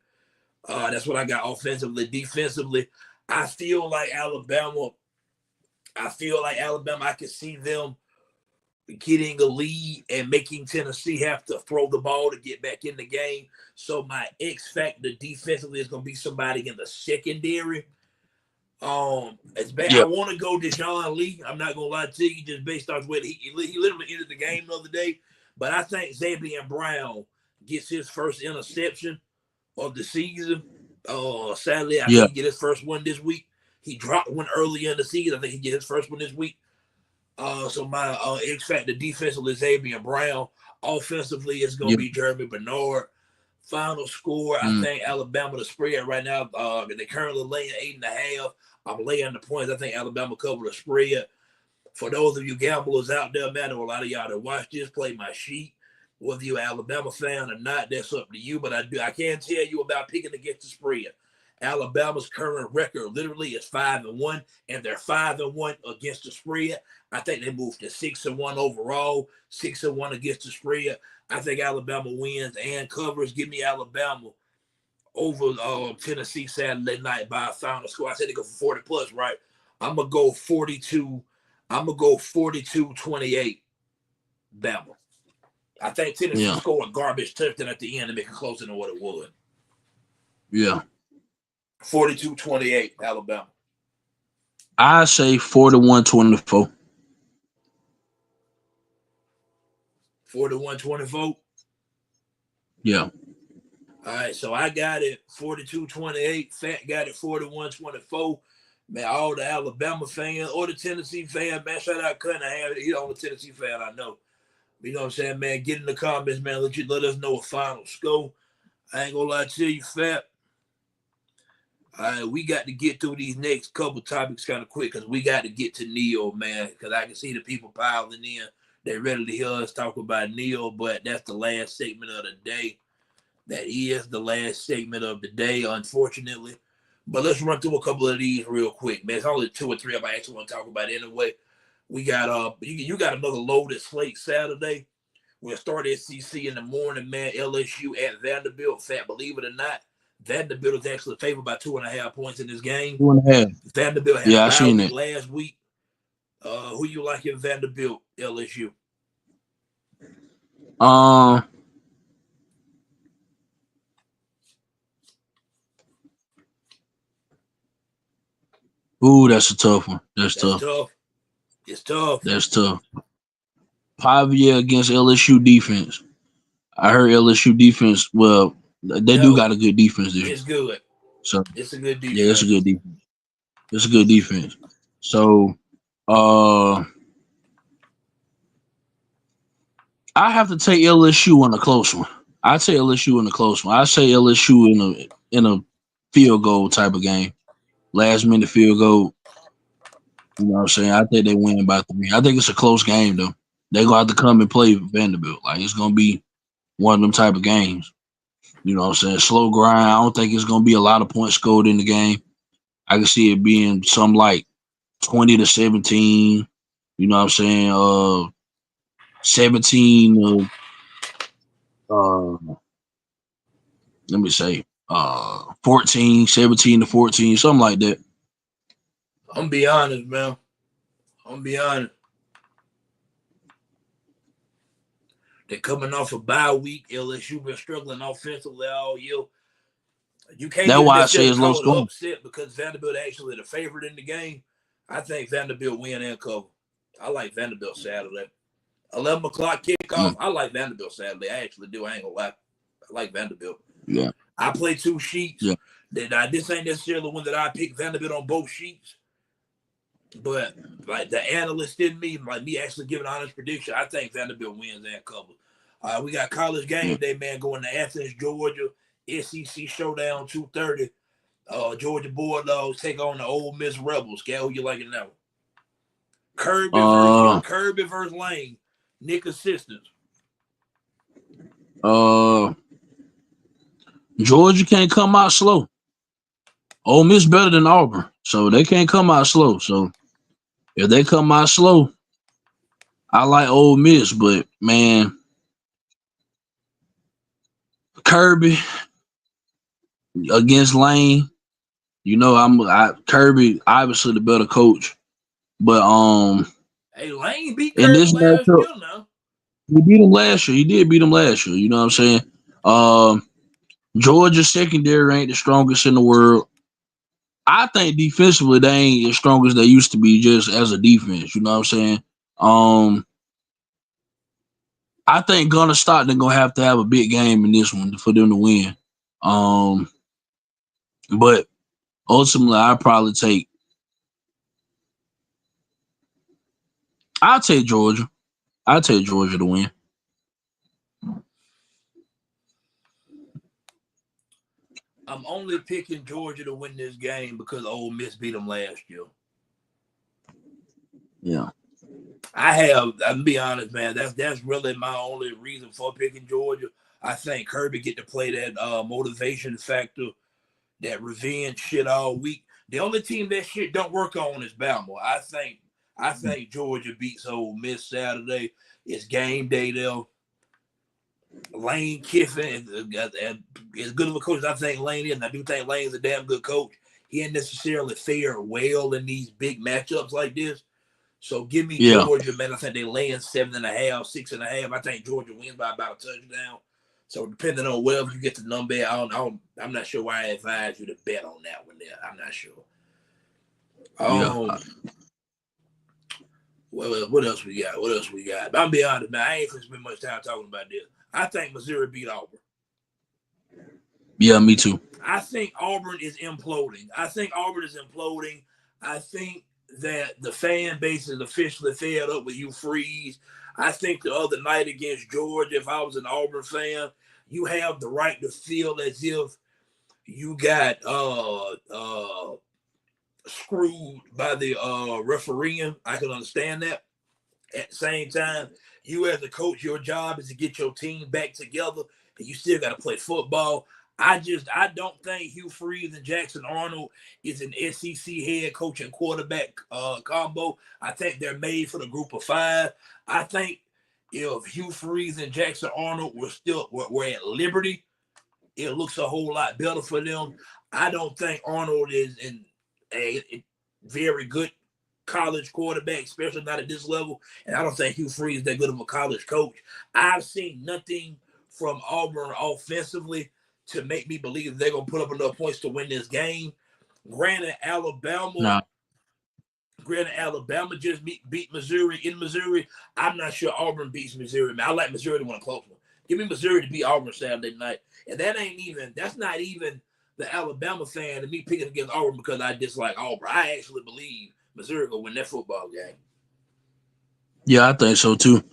[SPEAKER 1] That's what I got offensively. Defensively, I feel like Alabama. I can see them getting a lead and making Tennessee have to throw the ball to get back in the game. So my X factor defensively is going to be somebody in the secondary. It's bad. I want to go Deshaun Lee. I'm not gonna lie to you, just based off what he literally ended the game the other day. But I think Xavier Brown gets his first interception of the season. Sadly, I think he get his first one this week. He dropped one early in the season. I think he get his first one this week. So my X factor defensively is Xavier Brown. Offensively, it's gonna be Jeremy Bernard. Final score, I think Alabama the spread right now. They're currently laying 8.5. I'm laying the points. I think Alabama cover the spread. For those of you gamblers out there, man, there are a lot of y'all that watch this, play my sheet. Whether you're an Alabama fan or not, that's up to you. But I can tell you about picking against the spread. Alabama's current record literally is 5-1, and they're 5-1 against the spread. I think they moved to 6-1 overall, 6-1 against the spread. I think Alabama wins and covers. Give me Alabama over Tennessee Saturday night by a final score. I said they go for 40 plus, right? I'm gonna go 42. I'm gonna go 42-28. Bama. I think Tennessee scored a garbage touchdown at the end to make it closer than what it was.
[SPEAKER 2] Yeah.
[SPEAKER 1] 42-28, Alabama.
[SPEAKER 2] I say 41-24.
[SPEAKER 1] 41-24.
[SPEAKER 2] Yeah.
[SPEAKER 1] All right, so I got it 42-28. Fat got it 41-24. Man, all the Alabama fans or the Tennessee fan, man, shout out Cunningham. He's the only Tennessee fan I know. You know what I'm saying, man? Get in the comments, man. Let us know a final score. I ain't gonna lie to you, Fat. All right, we got to get through these next couple topics kind of quick because we got to get to Neal, man, because I can see the people piling in. They're ready to hear us talk about Neal, but that's the last segment of the day. That is the last segment of the day, unfortunately. But let's run through a couple of these real quick, man. It's only 2 or 3 I actually want to talk about anyway. We got you got another loaded slate Saturday. We'll start SEC in the morning, man. LSU at Vanderbilt. Fat, believe it or not, Vanderbilt is actually favored by 2.5 points in this game.
[SPEAKER 2] 2.5.
[SPEAKER 1] Vanderbilt had a bye week last week. Who you like in Vanderbilt, LSU?
[SPEAKER 2] Ooh, that's a tough one. That's tough.
[SPEAKER 1] It's tough.
[SPEAKER 2] That's tough. Pavia against LSU defense. I heard LSU defense. Well, they do got a good defense there.
[SPEAKER 1] It's good.
[SPEAKER 2] So
[SPEAKER 1] it's a good defense.
[SPEAKER 2] Yeah, it's a good defense. It's a good defense. So, uh, I have to take LSU in a close one. I take LSU in a close one. I say LSU in a field goal type of game, last minute field goal. You know what I'm saying? I think they win by 3. I think it's a close game though. They're gonna have to come and play Vanderbilt. Like it's gonna be one of them type of games. You know what I'm saying? Slow grind. I don't think it's gonna be a lot of points scored in the game. I can see it being some like 20-17. You know what I'm saying? 17. Let me say 14, 17-14, something like that.
[SPEAKER 1] I'm gonna be honest, man. I'm gonna be honest. They're coming off a bye week. LSU been struggling offensively all year. You can't
[SPEAKER 2] That's
[SPEAKER 1] even
[SPEAKER 2] why I say
[SPEAKER 1] necessarily
[SPEAKER 2] it's low
[SPEAKER 1] call it an
[SPEAKER 2] scoring.
[SPEAKER 1] upset because Vanderbilt actually the favorite in the game. I think Vanderbilt win and cover. I like Vanderbilt Saturday. 11 o'clock kickoff.
[SPEAKER 2] Mm,
[SPEAKER 1] I like Vanderbilt Saturday. I actually do. I ain't gonna lie. I like Vanderbilt.
[SPEAKER 2] yeah,
[SPEAKER 1] I play 2 sheets.
[SPEAKER 2] yeah.
[SPEAKER 1] This ain't necessarily one that I pick Vanderbilt on both sheets, but like the analyst in me, like me actually giving an honest prediction, I think Vanderbilt wins and cover. We got college
[SPEAKER 2] Yeah.
[SPEAKER 1] game day, man, going to Athens, Georgia. SEC showdown 2:30. Georgia Bulldogs take on the Ole Miss Rebels. Gal, who you like it now?
[SPEAKER 2] Uh,
[SPEAKER 1] Kirby versus Lane. Nick assistance.
[SPEAKER 2] uh, Georgia can't come out slow. Ole Miss better than Auburn, so they can't come out slow. So if they come out slow, I like Ole Miss, but man, Kirby against Lane, you know Kirby obviously the better coach, but
[SPEAKER 1] Hey, Lane beat
[SPEAKER 2] in
[SPEAKER 1] Kirby
[SPEAKER 2] this
[SPEAKER 1] last
[SPEAKER 2] matchup,
[SPEAKER 1] year now.
[SPEAKER 2] he beat him last year. He did beat him last year. You know what I'm saying? Georgia secondary ain't the strongest in the world. I think defensively they ain't as strong as they used to be just as a defense. You know what I'm saying? Um, I think Gunner Stockton gonna have to have a big game in this one for them to win. Um, but ultimately, I'll take Georgia. I'll take Georgia to win.
[SPEAKER 1] I'm only picking Georgia to win this game because Ole Miss beat them last year.
[SPEAKER 2] Yeah.
[SPEAKER 1] I'm gonna be honest, man. That's really my only reason for picking Georgia. I think Kirby get to play that motivation factor, that revenge shit all week. The only team that shit don't work on is Bama. I think Georgia beats Ole Miss Saturday. It's game day there. Lane Kiffin as good of a coach as I think Lane is, and I do think Lane's a damn good coach. He ain't necessarily fare well in these big matchups like this. So give me
[SPEAKER 2] Yeah.
[SPEAKER 1] Georgia, man. I think they laying 7.5, 6.5. I think Georgia wins by about a touchdown. So depending on wherever you get the number, I'm not sure why I advise you to bet on that one there. I'm not sure.
[SPEAKER 2] Yeah.
[SPEAKER 1] What else we got? What else we got? I'm be honest, man. I ain't gonna spend much time talking about this. I think Missouri beat Auburn.
[SPEAKER 2] Yeah, me too.
[SPEAKER 1] I think Auburn is imploding. I think that the fan base is officially fed up with you Freeze. I think the other night against Georgia, if I was an Auburn fan, you have the right to feel as if you got screwed by the refereeing. I can understand that. At the same time, you as a coach, your job is to get your team back together, and you still got to play football. I don't think Hugh Freeze and Jackson Arnold is an SEC head coach and quarterback combo. I think they're made for the group of 5. I think if Hugh Freeze and Jackson Arnold were at Liberty, it looks a whole lot better for them. I don't think Arnold is in a very good college quarterback, especially not at this level. And I don't think Hugh Freeze is that good of a college coach. I've seen nothing from Auburn offensively to make me believe they're gonna put up enough points to win this game. Granted, Alabama.
[SPEAKER 2] Nah.
[SPEAKER 1] Granted, Alabama just beat Missouri in Missouri. I'm not sure Auburn beats Missouri. Man, I like Missouri to win a close one. Give me Missouri to beat Auburn Saturday night. And that's not even the Alabama fan and me picking against Auburn because I dislike Auburn. I actually believe Missouri will win that football game.
[SPEAKER 2] Yeah, I think so too.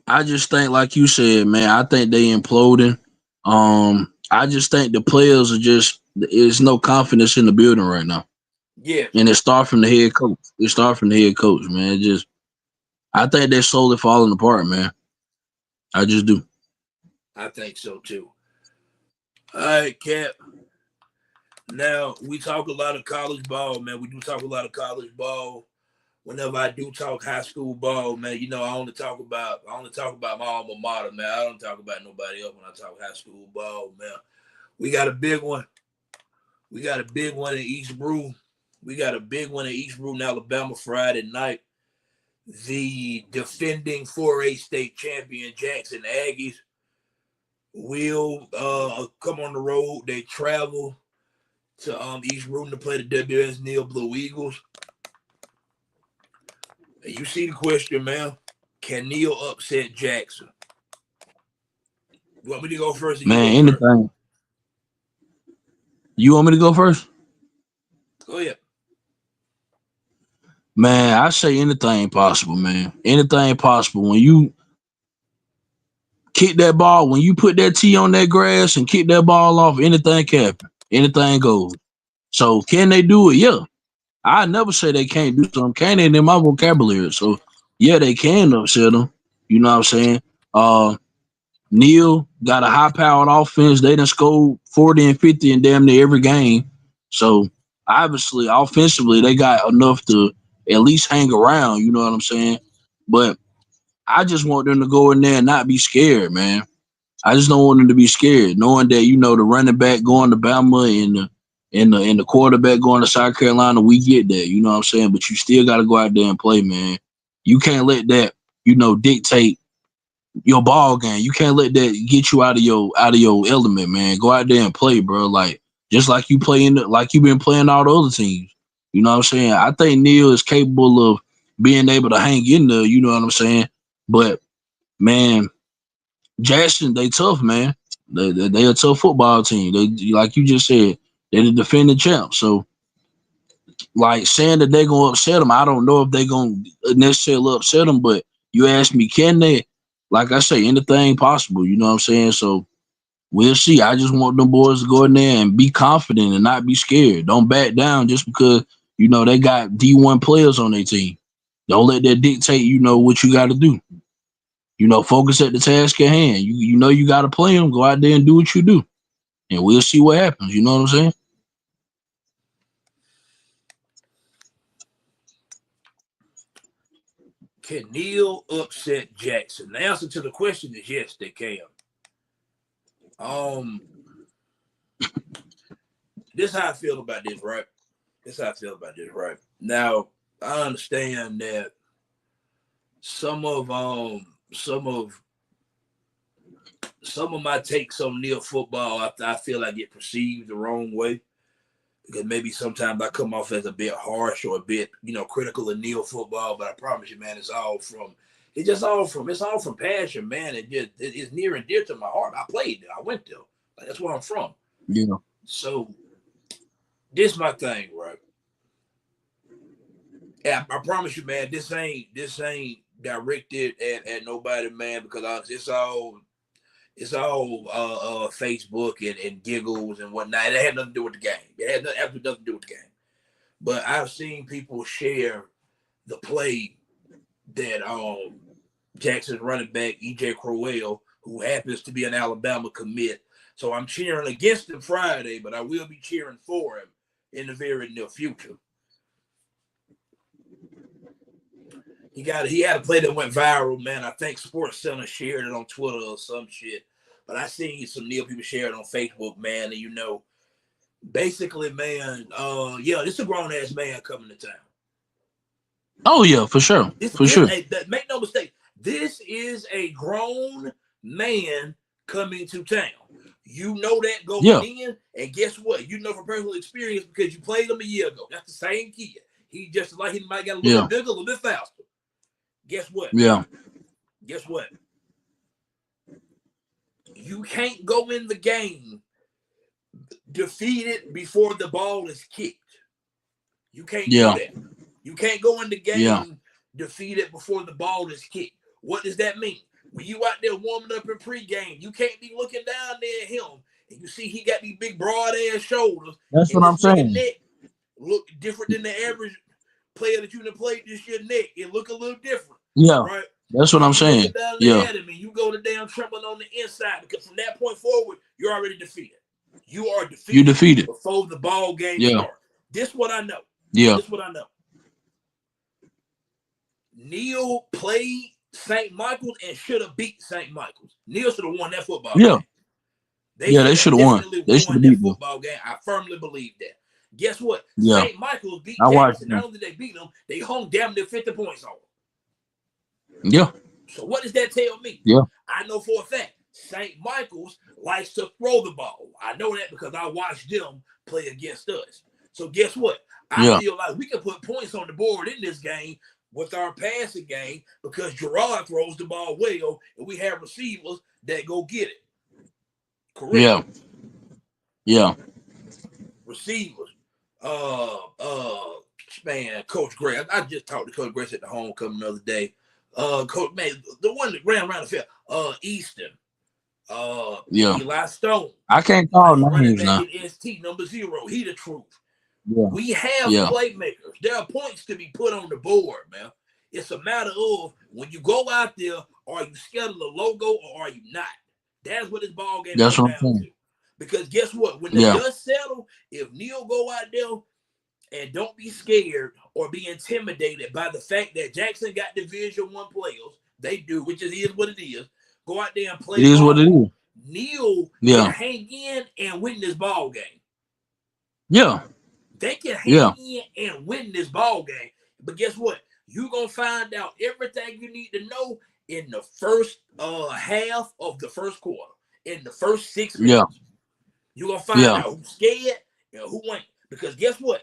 [SPEAKER 2] I just think, like you said, man, I think they imploding. I just think the players are just there's no confidence in the building right now.
[SPEAKER 1] Yeah,
[SPEAKER 2] And it starts from the head coach. It starts from the head coach, man. It just I think they're slowly falling apart, man. I just do.
[SPEAKER 1] I think so too. All right, Cap. Now we talk a lot of college ball, man. We do talk a lot of college ball. Whenever I do talk high school ball, man, you know, I only talk about my alma mater, man. I don't talk about nobody else when I talk high school ball, man. We got a big one. We got a big one in East Brew. We got a big one in East Brew, Alabama, Friday night. The defending 4A state champion Jackson Aggies will come on the road. They travel to East Brew to play the WS Neal Blue Eagles. And you see the question, man. Can Neal upset Jackson? You want me to go first or you
[SPEAKER 2] Man,
[SPEAKER 1] go first?
[SPEAKER 2] anything. You want me to go first?
[SPEAKER 1] Go ahead.
[SPEAKER 2] Man, I say anything possible, man. Anything possible. When you kick that ball, when you put that tee on that grass and kick that ball off, anything can happen. Anything goes. So can they do it? Yeah. I never say they can't do something. Can they in my vocabulary? So yeah, they can upset them. You know what I'm saying? Neal got a high powered offense. They done scored 40 and 50 in damn near every game. So obviously, offensively, they got enough to at least hang around. You know what I'm saying? But I just want them to go in there and not be scared, man. I just don't want them to be scared, knowing that the running back going to Bama and the quarterback going to South Carolina. We get that, you know what I'm saying. But you still got to go out there and play, man. You can't let that dictate your ball game. You can't let that get you out of your element, man. Go out there and play, bro. Like just like you playing, like you've been playing all the other teams. You know what I'm saying? I think Neal is capable of being able to hang in there. You know what I'm saying? But man, Jackson, they tough, man. They a tough football team. They like you just said, they're the defending champ. So like saying that they're gonna upset them, I don't know if they're gonna necessarily upset them. But you ask me, can they? Like I say, anything possible. You know what I'm saying? So we'll see. I just want them boys to go in there and be confident and not be scared. Don't back down just because they got D1 players on their team. Don't let that dictate what you got to do. Focus at the task at hand. You got to play them. Go out there and do what you do, and we'll see what happens. You know what I'm saying?
[SPEAKER 1] Can Neal upset Jackson? The answer to the question is yes, they can. This is how I feel about this, right? Now, I understand that some of my takes on Neal football, I feel like get perceived the wrong way because maybe sometimes I come off as a bit harsh or a bit, critical of Neal football. But I promise you, man, it's all from passion, man. It's near and dear to my heart. I played there. I went there. Like, that's where I'm from.
[SPEAKER 2] Yeah.
[SPEAKER 1] So this my thing, right? Yeah, I promise you, man. This ain't directed at nobody, man. Because it's all Facebook and giggles and whatnot. It had nothing to do with the game. It had absolutely nothing to do with the game. But I've seen people share the play that Jackson's running back EJ Crowell, who happens to be an Alabama commit. So I'm cheering against him Friday, but I will be cheering for him in the very near future. He had a play that went viral, man. I think Sports Center shared it on Twitter or some shit. But I seen some Neal people share it on Facebook, man. And basically, man, this is a grown ass man coming to town.
[SPEAKER 2] Oh yeah, for sure.
[SPEAKER 1] Make no mistake. This is a grown man coming to town. You know that going in, and guess what? You know from personal experience because you played him a year ago. That's the same kid. He just like he might get a little bit bigger, a little bit faster. Guess what?
[SPEAKER 2] Yeah.
[SPEAKER 1] Guess what? You can't go in the game defeated before the ball is kicked. You can't do
[SPEAKER 2] Yeah.
[SPEAKER 1] that. You can't go in the game defeated before the ball is kicked. What does that mean? When you out there warming up in pregame, you can't be looking down there at him and you see he got these big broad ass shoulders.
[SPEAKER 2] That's
[SPEAKER 1] and
[SPEAKER 2] what I'm
[SPEAKER 1] this nigga
[SPEAKER 2] saying.
[SPEAKER 1] neck look different than the average player that you done played this year neck. It look a little different.
[SPEAKER 2] Yeah.
[SPEAKER 1] Right?
[SPEAKER 2] That's what I'm saying.
[SPEAKER 1] Looking down
[SPEAKER 2] Yeah.
[SPEAKER 1] there at him and you go to damn trembling on the inside because from that point forward, you're already defeated. You are defeated.
[SPEAKER 2] You defeated
[SPEAKER 1] before the ball game starts. This what I know.
[SPEAKER 2] Yeah.
[SPEAKER 1] This what I know. Neal played St. Michael's and should have beat St. Michael's. Neal should have won that football game.
[SPEAKER 2] They should have won. They should have
[SPEAKER 1] that
[SPEAKER 2] beat
[SPEAKER 1] football game. I firmly believe that. Guess what?
[SPEAKER 2] Yeah.
[SPEAKER 1] St. Michael's beat
[SPEAKER 2] I watched
[SPEAKER 1] Jackson.
[SPEAKER 2] them.
[SPEAKER 1] Not only did they beat them, they hung damn near 50 points on them.
[SPEAKER 2] Yeah.
[SPEAKER 1] So what does that tell me?
[SPEAKER 2] Yeah.
[SPEAKER 1] I know for a fact St. Michael's likes to throw the ball. I know that because I watched them play against us. So guess what? I feel like we can put points on the board in this game with our passing game because Gerard throws the ball well and we have receivers that go get it. Correct?
[SPEAKER 2] Yeah. Yeah.
[SPEAKER 1] Receivers. Man, Coach Gray. I just talked to Coach Gray at the homecoming the other day. Coach, man, the one that ran around the field, Easton. Eli Stone.
[SPEAKER 2] I can't call names now.
[SPEAKER 1] ST number 0. He the truth.
[SPEAKER 2] Yeah.
[SPEAKER 1] We have playmakers. There are points to be put on the board, man. It's a matter of when you go out there, are you scared of the logo or are you not? That's what this ball game
[SPEAKER 2] That's
[SPEAKER 1] comes
[SPEAKER 2] what I'm
[SPEAKER 1] down
[SPEAKER 2] saying.
[SPEAKER 1] to. Because guess what? When the dust settle, if Neal go out there and don't be scared or be intimidated by the fact that Jackson got Division I players, they do, which is what it is. Go out there and play.
[SPEAKER 2] It is what it is.
[SPEAKER 1] Neal can hang in and win this ball game.
[SPEAKER 2] Yeah.
[SPEAKER 1] They can hang in and win this ball game. But guess what? You're going to find out everything you need to know in the first half of the first quarter, in the first 6 minutes. You're going to find out who's scared and who ain't. Because guess what?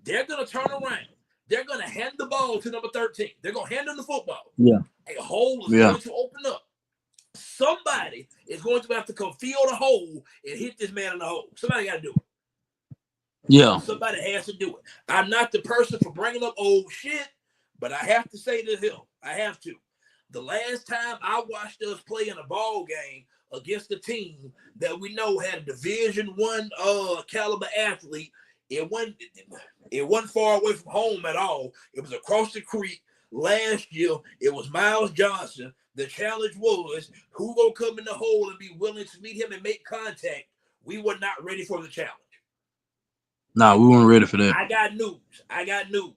[SPEAKER 1] They're going to turn around. They're going to hand the ball to number 13. They're going to hand them the football.
[SPEAKER 2] Yeah.
[SPEAKER 1] A hole is going to open up. Somebody is going to have to come fill the hole and hit this man in the hole. Somebody got to do it.
[SPEAKER 2] Yeah.
[SPEAKER 1] Somebody has to do it. I'm not the person for bringing up old shit, but I have to say to him, I have to. The last time I watched us play in a ball game against a team that we know had a Division I caliber athlete, it wasn't far away from home at all. It was across the creek. Last year, it was Miles Johnson. The challenge was who gonna come in the hole and be willing to meet him and make contact. We were not ready for the challenge.
[SPEAKER 2] Nah, we weren't ready for that.
[SPEAKER 1] I got news.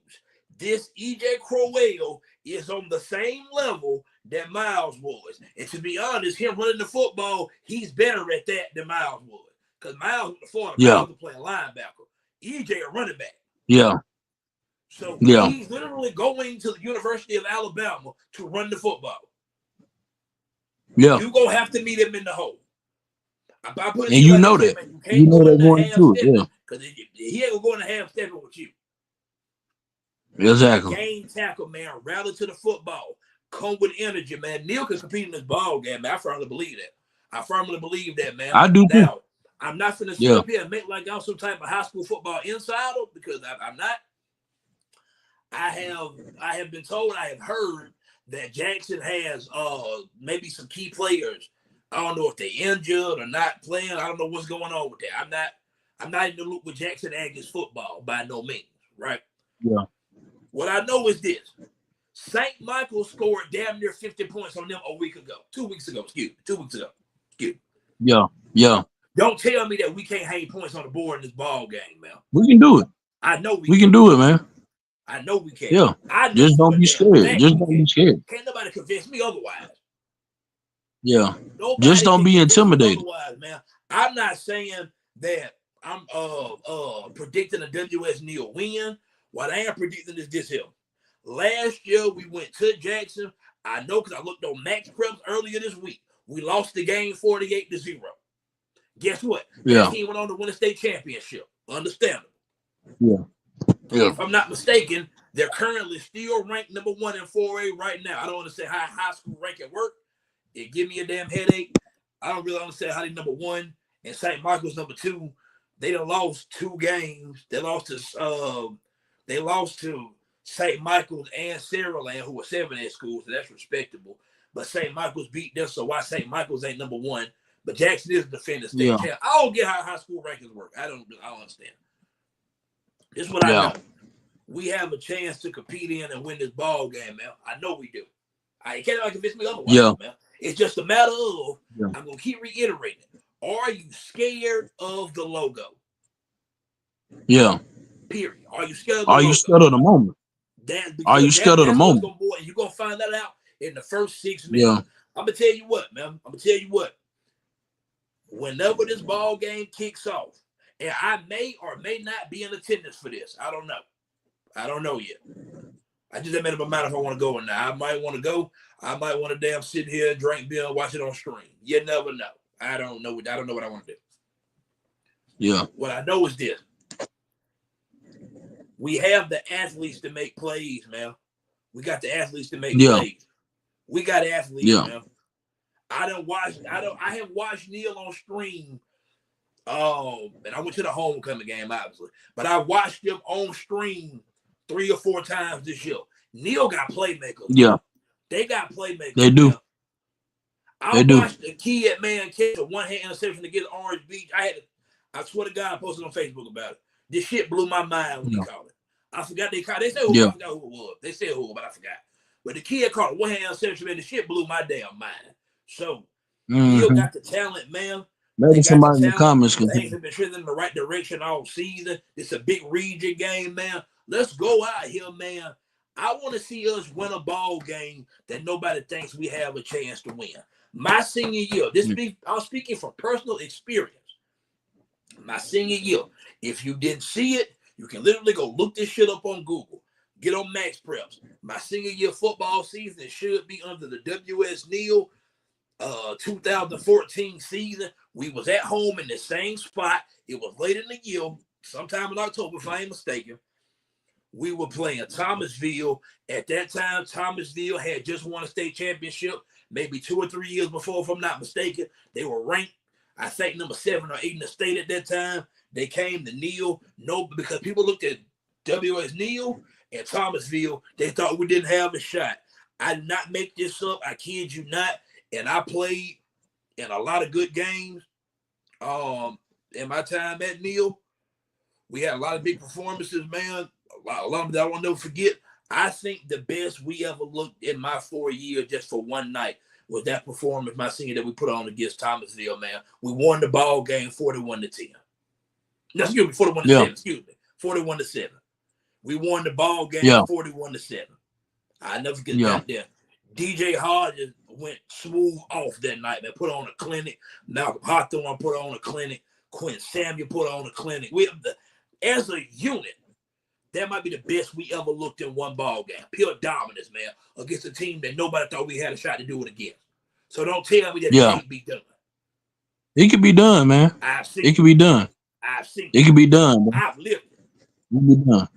[SPEAKER 1] This EJ Crowell is on the same level that Miles was. And to be honest, him running the football, he's better at that than Miles was. Because Miles was playing linebacker. EJ a running back.
[SPEAKER 2] Yeah.
[SPEAKER 1] So he's literally going to the University of Alabama to run the football.
[SPEAKER 2] Yeah.
[SPEAKER 1] You're going to have to meet him in the hole.
[SPEAKER 2] And you know that.
[SPEAKER 1] You know they're going to it.
[SPEAKER 2] Yeah.
[SPEAKER 1] Because he ain't going to half stepping with you.
[SPEAKER 2] Exactly.
[SPEAKER 1] Game tackle, man. Rally to the football. Come with energy, man. Neal can compete in this ball game, man. I firmly believe that. Man.
[SPEAKER 2] I do
[SPEAKER 1] now,
[SPEAKER 2] too.
[SPEAKER 1] I'm not finna sit up here and make like I'm some type of high school football insider because I'm not. I have been told, I have heard that Jackson has maybe some key players. I don't know if they're injured or not playing. I don't know what's going on with that. I'm not in the loop with Jackson Aggies football by no means, right?
[SPEAKER 2] Yeah.
[SPEAKER 1] What I know is this. St. Michael scored damn near 50 points on them 2 weeks ago.
[SPEAKER 2] Yeah.
[SPEAKER 1] Don't tell me that we can't hang points on the board in this ball game, man.
[SPEAKER 2] We can do it.
[SPEAKER 1] I know
[SPEAKER 2] we can do it, man.
[SPEAKER 1] I know we can.
[SPEAKER 2] Yeah. Just don't be scared. Just don't be scared.
[SPEAKER 1] Can't nobody convince me otherwise.
[SPEAKER 2] Yeah. Just don't be intimidated.
[SPEAKER 1] Otherwise, man. I'm not saying that I'm predicting a WS Neal win. What I am predicting is this here. Last year we went to Jackson. I know because I looked on Max Preps earlier this week. We lost the game 48-0. Guess what?
[SPEAKER 2] Yeah.
[SPEAKER 1] That team went on to win a state championship. Understandable.
[SPEAKER 2] Yeah.
[SPEAKER 1] If I'm not mistaken, they're currently still ranked number 1 in 4A right now. I don't understand how high school ranking work. It give me a damn headache. I don't really understand how they number 1 and St. Michael's number 2. They done lost 2 games. They lost to St. Michael's and Saraland, who were 7A schools, so that's respectable. But St. Michael's beat them, so why St. Michael's ain't number 1? But Jackson is the defending state champ. I don't get how high school rankings work. I don't understand. This is what I know. We have a chance to compete in and win this ball game, man. I know we do. I can't convince me otherwise, man. It's just a matter of, I'm going to keep reiterating it. Are you scared of the logo?
[SPEAKER 2] Yeah.
[SPEAKER 1] Period. Are you scared of the
[SPEAKER 2] logo?
[SPEAKER 1] Are
[SPEAKER 2] you scared of the moment?
[SPEAKER 1] Are you
[SPEAKER 2] scared of the moment?
[SPEAKER 1] And you're going to find that out in the first 6 minutes. Yeah. I'm going to tell you what, man. I'm going to tell you what. Whenever this ball game kicks off, and I may or may not be in attendance for this. I don't know. I don't know yet. I just haven't made up my mind if I want to go or not. I might want to go. I might want to damn sit here, drink beer, and watch it on stream. You never know. I don't know what I want to do.
[SPEAKER 2] Yeah.
[SPEAKER 1] What I know is this. We have the athletes to make plays, man. We got the athletes to make plays. We got athletes, man. I have watched Neal on stream. And I went to the homecoming game, obviously. But I watched them on stream 3 or 4 times this year. Neal got playmakers.
[SPEAKER 2] Yeah.
[SPEAKER 1] They got playmakers.
[SPEAKER 2] They do.
[SPEAKER 1] Man. I watched a kid, man, catch a one-hand interception to get Orange Beach. I swear to God, I posted on Facebook about it. This shit blew my mind when he called it. I forgot they called it. They said I forgot who it was. They said who, but I forgot. But the kid caught a one-hand interception, man. The shit blew my damn mind. So, Neal got the talent, man.
[SPEAKER 2] Maybe somebody in the comments can
[SPEAKER 1] things have been trending in the right direction all season. It's a big region game, man. Let's go out here, man. I want to see us win a ball game that nobody thinks we have a chance to win. My senior year, I'm speaking from personal experience. My senior year, if you didn't see it, you can literally go look this shit up on Google. Get on Max Preps. My senior year football season should be under the W.S. Neal 2014 season. We was at home in the same spot. It was late in the year, sometime in October, if I ain't mistaken. We were playing Thomasville. At that time, Thomasville had just won a state championship, maybe 2 or 3 years before, if I'm not mistaken. They were ranked, I think, number 7 or 8 in the state at that time. They came to Neal. No, because people looked at W.S. Neal and Thomasville, they thought we didn't have a shot. I did not make this up. I kid you not. And I played in a lot of good games. In my time at Neal, we had a lot of big performances, man. A lot of that I will never forget. I think the best we ever looked in my 4 years just for one night was that performance my senior that we put on against Thomasville, man. We won the ball game 41-10. No, excuse me, 41-7. Excuse me, 41-7. We won the ball game 41-7. I never forget that there. DJ Hodges went smooth off that night, man. Put on a clinic. Malcolm Hawthorne put on a clinic. Quinn Samuel put on a clinic. As a unit, that might be the best we ever looked in one ball game. Pure dominance, man, against a team that nobody thought we had a shot to do it against. So don't tell me that it can't be done.
[SPEAKER 2] It can be done, man. It can be done.
[SPEAKER 1] I've seen
[SPEAKER 2] it. It can be done. Man.
[SPEAKER 1] I've lived it.
[SPEAKER 2] It can be done.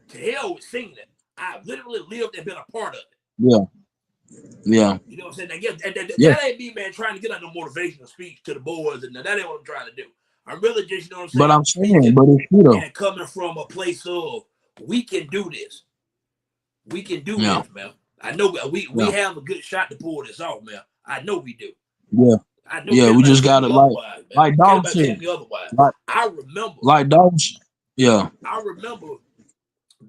[SPEAKER 1] To hell with seeing it. I've literally lived and been a part of it.
[SPEAKER 2] Yeah. Yeah.
[SPEAKER 1] You know what I'm saying? That ain't me, man, trying to get out no motivational speech to the boys, and that ain't what I'm trying to do. I'm really just, you know what I'm saying?
[SPEAKER 2] But I'm saying, but it's true though.
[SPEAKER 1] And coming from a place of, we can do this. We can do this, man. I know we have a good shot to pull this off, man. I know we do.
[SPEAKER 2] Yeah.
[SPEAKER 1] I know
[SPEAKER 2] we just got it like Dog said.
[SPEAKER 1] I remember.
[SPEAKER 2] Like Dogs. Yeah.
[SPEAKER 1] I remember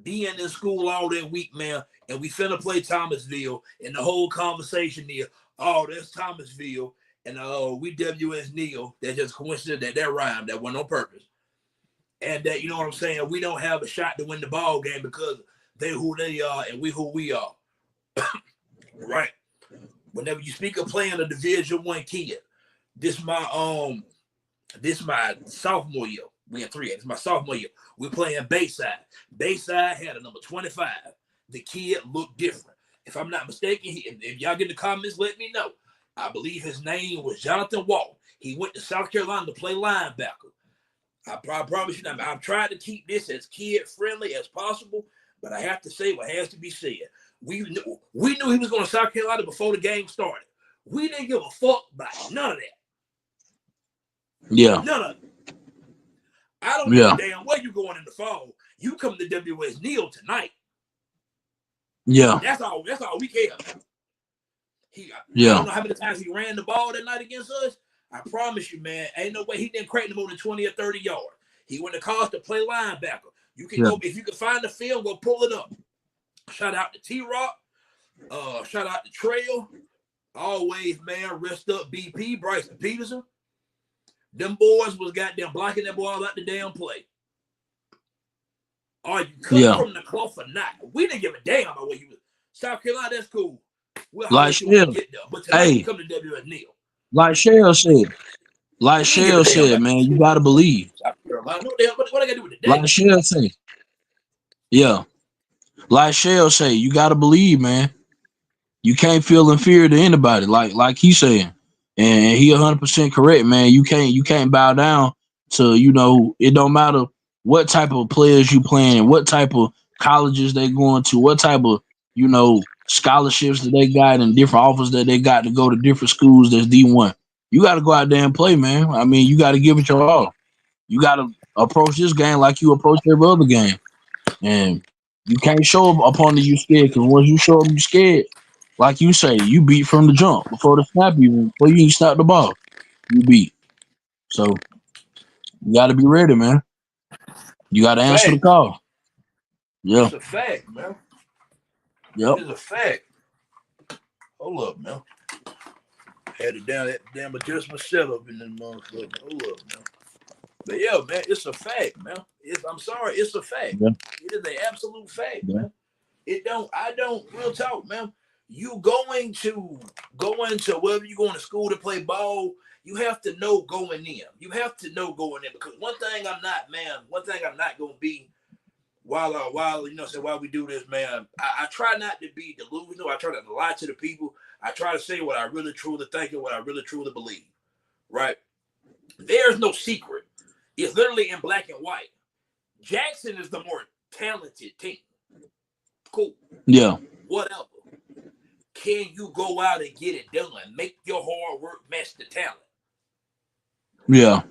[SPEAKER 1] being in school all that week, man, and we finna play Thomasville, and the whole conversation there, oh, that's Thomasville, and we W.S. Neal. That's just coincidence that rhymed. That wasn't on purpose. And that, you know what I'm saying, we don't have a shot to win the ball game because they who they are and we who we are. Right. Whenever you speak of playing a Division I kid, this my sophomore year. We in 3A. It's my sophomore year. We're playing Bayside. Bayside had a number 25. The kid looked different. If I'm not mistaken, if y'all get in the comments, let me know. I believe his name was Jonathan Walt. He went to South Carolina to play linebacker. I promise you, I've tried to keep this as kid-friendly as possible, but I have to say what has to be said. We knew he was going to South Carolina before the game started. We didn't give a fuck about none of that.
[SPEAKER 2] Yeah.
[SPEAKER 1] None of it. I don't give a
[SPEAKER 2] Yeah.
[SPEAKER 1] damn where you going in the fall. You come to WS Neal tonight.
[SPEAKER 2] Yeah.
[SPEAKER 1] That's all we care about. I don't
[SPEAKER 2] Yeah.
[SPEAKER 1] know how many times he ran the ball that night against us. I promise you, man, ain't no way he didn't crank more than 20 or 30 yards. He went to college to play linebacker. You can
[SPEAKER 2] Yeah.
[SPEAKER 1] go, if you can find the film, go pull it up. Shout out to T-Rock. Shout out to Trail. Always, man, rest up BP, Bryson Peterson. Them boys was goddamn blocking that ball out the damn play. Are you cut
[SPEAKER 2] Yeah.
[SPEAKER 1] from the cloth or not? We didn't give a damn about what you was. South Carolina, that's cool. We'll holler
[SPEAKER 2] Like
[SPEAKER 1] at you when we
[SPEAKER 2] Shell.
[SPEAKER 1] get there. But tonight you
[SPEAKER 2] Hey,
[SPEAKER 1] come to WS Neal.
[SPEAKER 2] like Shell said. Like
[SPEAKER 1] We ain't give a
[SPEAKER 2] Shell
[SPEAKER 1] damn
[SPEAKER 2] said,
[SPEAKER 1] about
[SPEAKER 2] man,
[SPEAKER 1] that
[SPEAKER 2] you
[SPEAKER 1] shit.
[SPEAKER 2] gotta believe.
[SPEAKER 1] South Carolina. What I got to do with
[SPEAKER 2] Like
[SPEAKER 1] today?
[SPEAKER 2] Shell said. Yeah. Like Shell say, you gotta believe, man. You can't feel inferior to anybody, like he's saying. And he 100% correct, man. You can't bow down to, it don't matter what type of players you playing, what type of colleges they going to, what type of, scholarships that they got and different offers that they got to go to different schools that's D1. You gotta go out there and play, man. I mean, you gotta give it your all. You gotta approach this game like you approach every other game. And you can't show up opponent you scared, because once you show up you scared, like you say, you beat from the jump before the snap, even before you even snap the ball, you beat. So you got to be ready, man. You got to answer the
[SPEAKER 1] Facts.
[SPEAKER 2] call. Yeah.
[SPEAKER 1] It's a fact, man.
[SPEAKER 2] Yep.
[SPEAKER 1] It's a fact. Hold up, man. Had it down that damn adjustment setup in the motherfucker. Hold up, man. But yeah, man, it's a fact, man. I'm sorry, it's a fact.
[SPEAKER 2] Yeah.
[SPEAKER 1] It is an absolute fact,
[SPEAKER 2] Yeah.
[SPEAKER 1] man. I don't real talk, man. You going to wherever you going to school to play ball, you have to know going in. You have to know going in, because one thing I'm not gonna be while while we do this, man. I try not to be delusional. I try not to lie to the people. I try to say what I really truly think and what I really truly believe. Right? There's no secret. It's literally in black and white. Jackson is the more talented team. Cool.
[SPEAKER 2] Yeah.
[SPEAKER 1] Whatever. Can you go out and get it done? Make your hard work match the talent.
[SPEAKER 2] Yeah.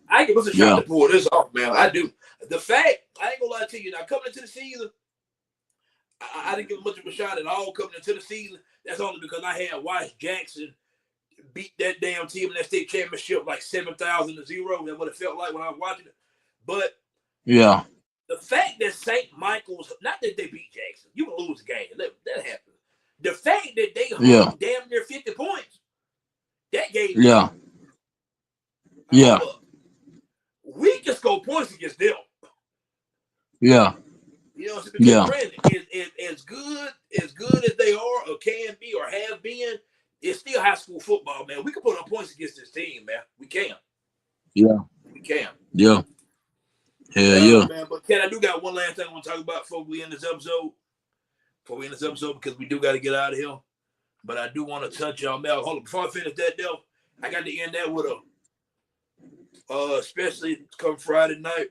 [SPEAKER 1] I give us a shot
[SPEAKER 2] Yeah.
[SPEAKER 1] to pull this off, man. I do. The fact, I ain't gonna lie to you. Now, coming into the season, I didn't give much of a shot at all coming into the season. That's only because I had watched Jackson beat that damn team in that state championship like 7,000 to 0. That's what it felt like when I was watching it. But
[SPEAKER 2] Yeah.
[SPEAKER 1] the fact that St. Michael's, not that they beat Jackson, you can lose the game. That happens. The fact that they
[SPEAKER 2] Yeah.
[SPEAKER 1] hung damn near 50 points, that gave me
[SPEAKER 2] Yeah.
[SPEAKER 1] hope.
[SPEAKER 2] Yeah.
[SPEAKER 1] We can score points against them.
[SPEAKER 2] Yeah.
[SPEAKER 1] You know, because
[SPEAKER 2] Yeah.
[SPEAKER 1] granted, as good as they are or can be or have been, it's still high school football, man. We can put up points against this team, man. We can.
[SPEAKER 2] Yeah.
[SPEAKER 1] We can.
[SPEAKER 2] Yeah. Hell
[SPEAKER 1] Yeah,
[SPEAKER 2] yeah.
[SPEAKER 1] man. But Ken, I do got one last thing I want to talk about before we end this episode. Because we do got to get out of here. But I do want to touch on Mel. Hold on, before I finish that, though, I got to end that with especially come Friday night,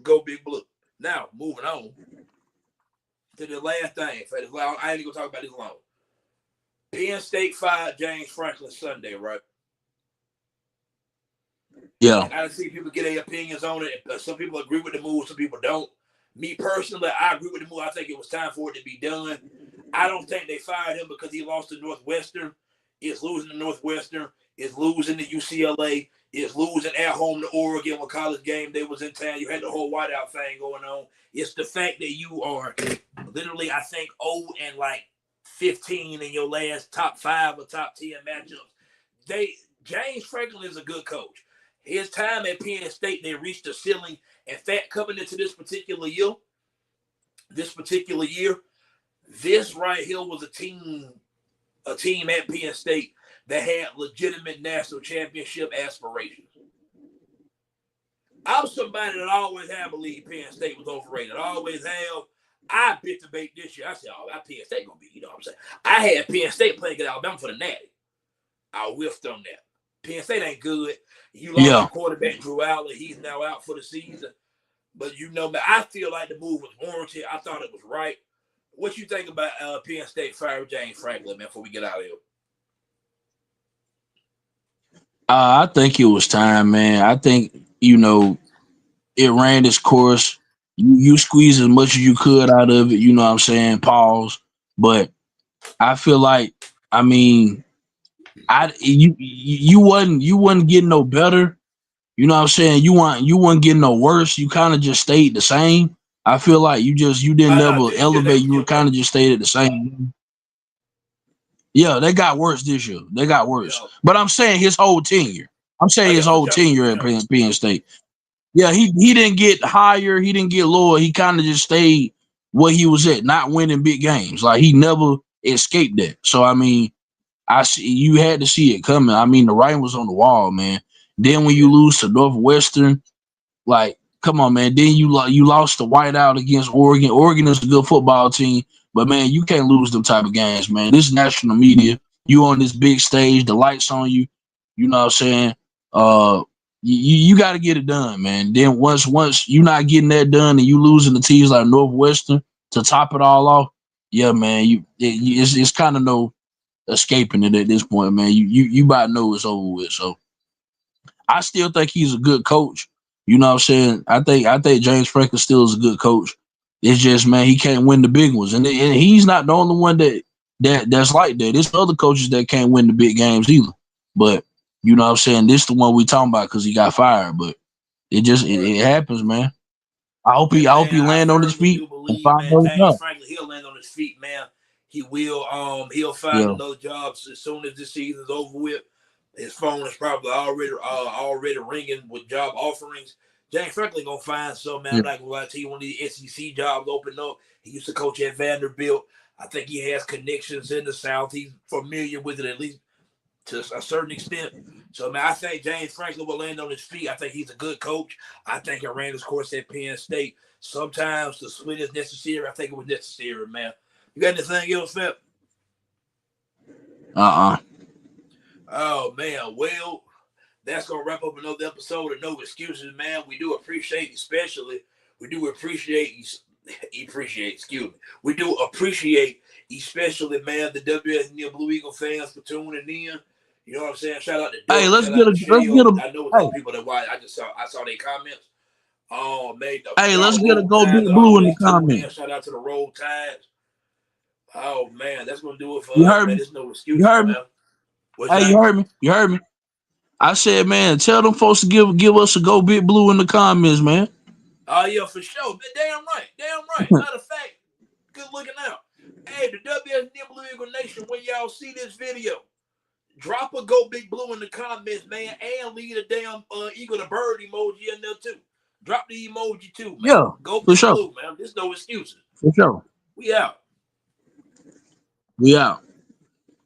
[SPEAKER 1] go Big Blue. Now, moving on to the last thing. I ain't gonna talk about this long. Penn State fired James Franklin Sunday, right?
[SPEAKER 2] Yeah.
[SPEAKER 1] And I see people get their opinions on it. Some people agree with the move, some people don't. Me personally, I agree with the move. I think it was time for it to be done. I don't think they fired him because he lost to Northwestern. It's losing to Northwestern. It's losing to UCLA. It's losing at home to Oregon when college game day was in town. You had the whole whiteout thing going on. It's the fact that you are literally, I think, 0-15 in your last top 5 or top 10 matchups. James Franklin is a good coach. His time at Penn State, they reached the ceiling. In fact, coming into this particular year, this right here was a team at Penn State that had legitimate national championship aspirations. I'm somebody that always have believed Penn State was overrated. I always have. I bit the bait this year. I said, Penn State going to be, you know what I'm saying? I had Penn State playing at Alabama for the Natty. I whiffed on that. Penn State ain't good. You lost your quarterback, Drew Allen. He's now out for the season. But you know, man, I feel like the move was warranted. I thought it was right. What you think about Penn State firing James Franklin, man, before we get out of here?
[SPEAKER 2] I think it was time, man. I think, it ran its course. You squeeze as much as you could out of it. You know what I'm saying? Pause. But I feel like, I mean, you wasn't getting no better. You know what I'm saying? You weren't getting no worse. You kind of just stayed the same. I feel like you didn't
[SPEAKER 1] Oh no,
[SPEAKER 2] never
[SPEAKER 1] this year they
[SPEAKER 2] elevate.
[SPEAKER 1] was
[SPEAKER 2] You were
[SPEAKER 1] getting
[SPEAKER 2] kind
[SPEAKER 1] better.
[SPEAKER 2] of just stayed at the same. Yeah, they got worse this year. They got worse.
[SPEAKER 1] Yeah,
[SPEAKER 2] But I'm saying his whole tenure. I'm
[SPEAKER 1] oh
[SPEAKER 2] saying his
[SPEAKER 1] yeah, for
[SPEAKER 2] whole
[SPEAKER 1] sure,
[SPEAKER 2] tenure
[SPEAKER 1] for
[SPEAKER 2] at
[SPEAKER 1] sure.
[SPEAKER 2] Penn State. Yeah, he didn't get higher. He didn't get lower. He kind of just stayed where he was at, not winning big games. Like he never escaped that. So I mean, I see you had to see it coming. I mean, the writing was on the wall, man. Then when you
[SPEAKER 1] Yeah,
[SPEAKER 2] lose to Northwestern, like, come on, man. Then you lost the whiteout against Oregon. Oregon is a good football team, but man, you can't lose them type of games, man. This is national media. You on this big stage, the lights on you. You know what I'm saying? You got to get it done, man. Then once you not getting that done and you losing the teams like Northwestern to top it all off, yeah, man. It's kind of no escaping it at this point, man. You about to know it's over with. So I still think he's a good coach. You know what I'm saying? I think James Franklin still is a good coach. It's just, man, he can't win the big ones, and he's not the only one that's like that. There's other coaches that can't win the big games either. But you know what I'm saying? This the one we talking about because he got fired. But
[SPEAKER 1] right.
[SPEAKER 2] it happens, man.
[SPEAKER 1] Yeah,
[SPEAKER 2] I hope he
[SPEAKER 1] man, I
[SPEAKER 2] land on his
[SPEAKER 1] firmly
[SPEAKER 2] feet
[SPEAKER 1] do
[SPEAKER 2] and
[SPEAKER 1] believe,
[SPEAKER 2] find
[SPEAKER 1] man,
[SPEAKER 2] another
[SPEAKER 1] James
[SPEAKER 2] job.
[SPEAKER 1] Franklin, he'll land on his feet, man. He'll find
[SPEAKER 2] Yeah,
[SPEAKER 1] another job as soon as this season's over with. His phone is probably already ringing with job offerings. James Franklin gonna find some, man.
[SPEAKER 2] yeah,
[SPEAKER 1] I'm not gonna lie to you. When these SEC jobs open up, he used to coach at Vanderbilt. I think he has connections in the South. He's familiar with it at least to a certain extent. So, man, I think James Franklin will land on his feet. I think he's a good coach. I think he ran his course at Penn State. Sometimes the split is necessary. I think it was necessary, man. You got anything else, Phil?
[SPEAKER 2] uh,
[SPEAKER 1] Oh, man. Well, that's going to wrap up another episode of No Excuses, man. We do appreciate, excuse me. We do appreciate, especially, man, the WS Neal Blue Eagle fans for tuning in. You know what I'm saying? Shout out to
[SPEAKER 2] hey,
[SPEAKER 1] Duck. Shout out to
[SPEAKER 2] let's get
[SPEAKER 1] Shell.
[SPEAKER 2] a
[SPEAKER 1] I know it's
[SPEAKER 2] hey
[SPEAKER 1] other people that watch. I saw their comments. Oh, man,
[SPEAKER 2] hey, let's
[SPEAKER 1] y'all
[SPEAKER 2] get a
[SPEAKER 1] Roll
[SPEAKER 2] go
[SPEAKER 1] Tides
[SPEAKER 2] big blue in the
[SPEAKER 1] always tune in.
[SPEAKER 2] comments.
[SPEAKER 1] Shout out to the Roll Tides. Oh, man, that's going to do it for
[SPEAKER 2] You
[SPEAKER 1] us,
[SPEAKER 2] heard
[SPEAKER 1] man.
[SPEAKER 2] me?
[SPEAKER 1] There's no
[SPEAKER 2] You
[SPEAKER 1] excuses,
[SPEAKER 2] heard me?
[SPEAKER 1] man. What's
[SPEAKER 2] Hey,
[SPEAKER 1] that?
[SPEAKER 2] you heard me? You heard me? I said, man, tell them folks to give us a go big blue in the comments, man.
[SPEAKER 1] Oh, yeah, for sure. Damn right. Damn right. Matter of fact, good looking out. Hey, the WSN Blue Eagle Nation, when y'all see this video, drop a Go Big Blue in the comments, man, and leave a damn eagle the bird emoji in there, too. Drop the emoji, too, man.
[SPEAKER 2] Yeah,
[SPEAKER 1] Go
[SPEAKER 2] for
[SPEAKER 1] Big
[SPEAKER 2] sure.
[SPEAKER 1] Blue, man. There's no excuses.
[SPEAKER 2] For sure.
[SPEAKER 1] We out.
[SPEAKER 2] We out.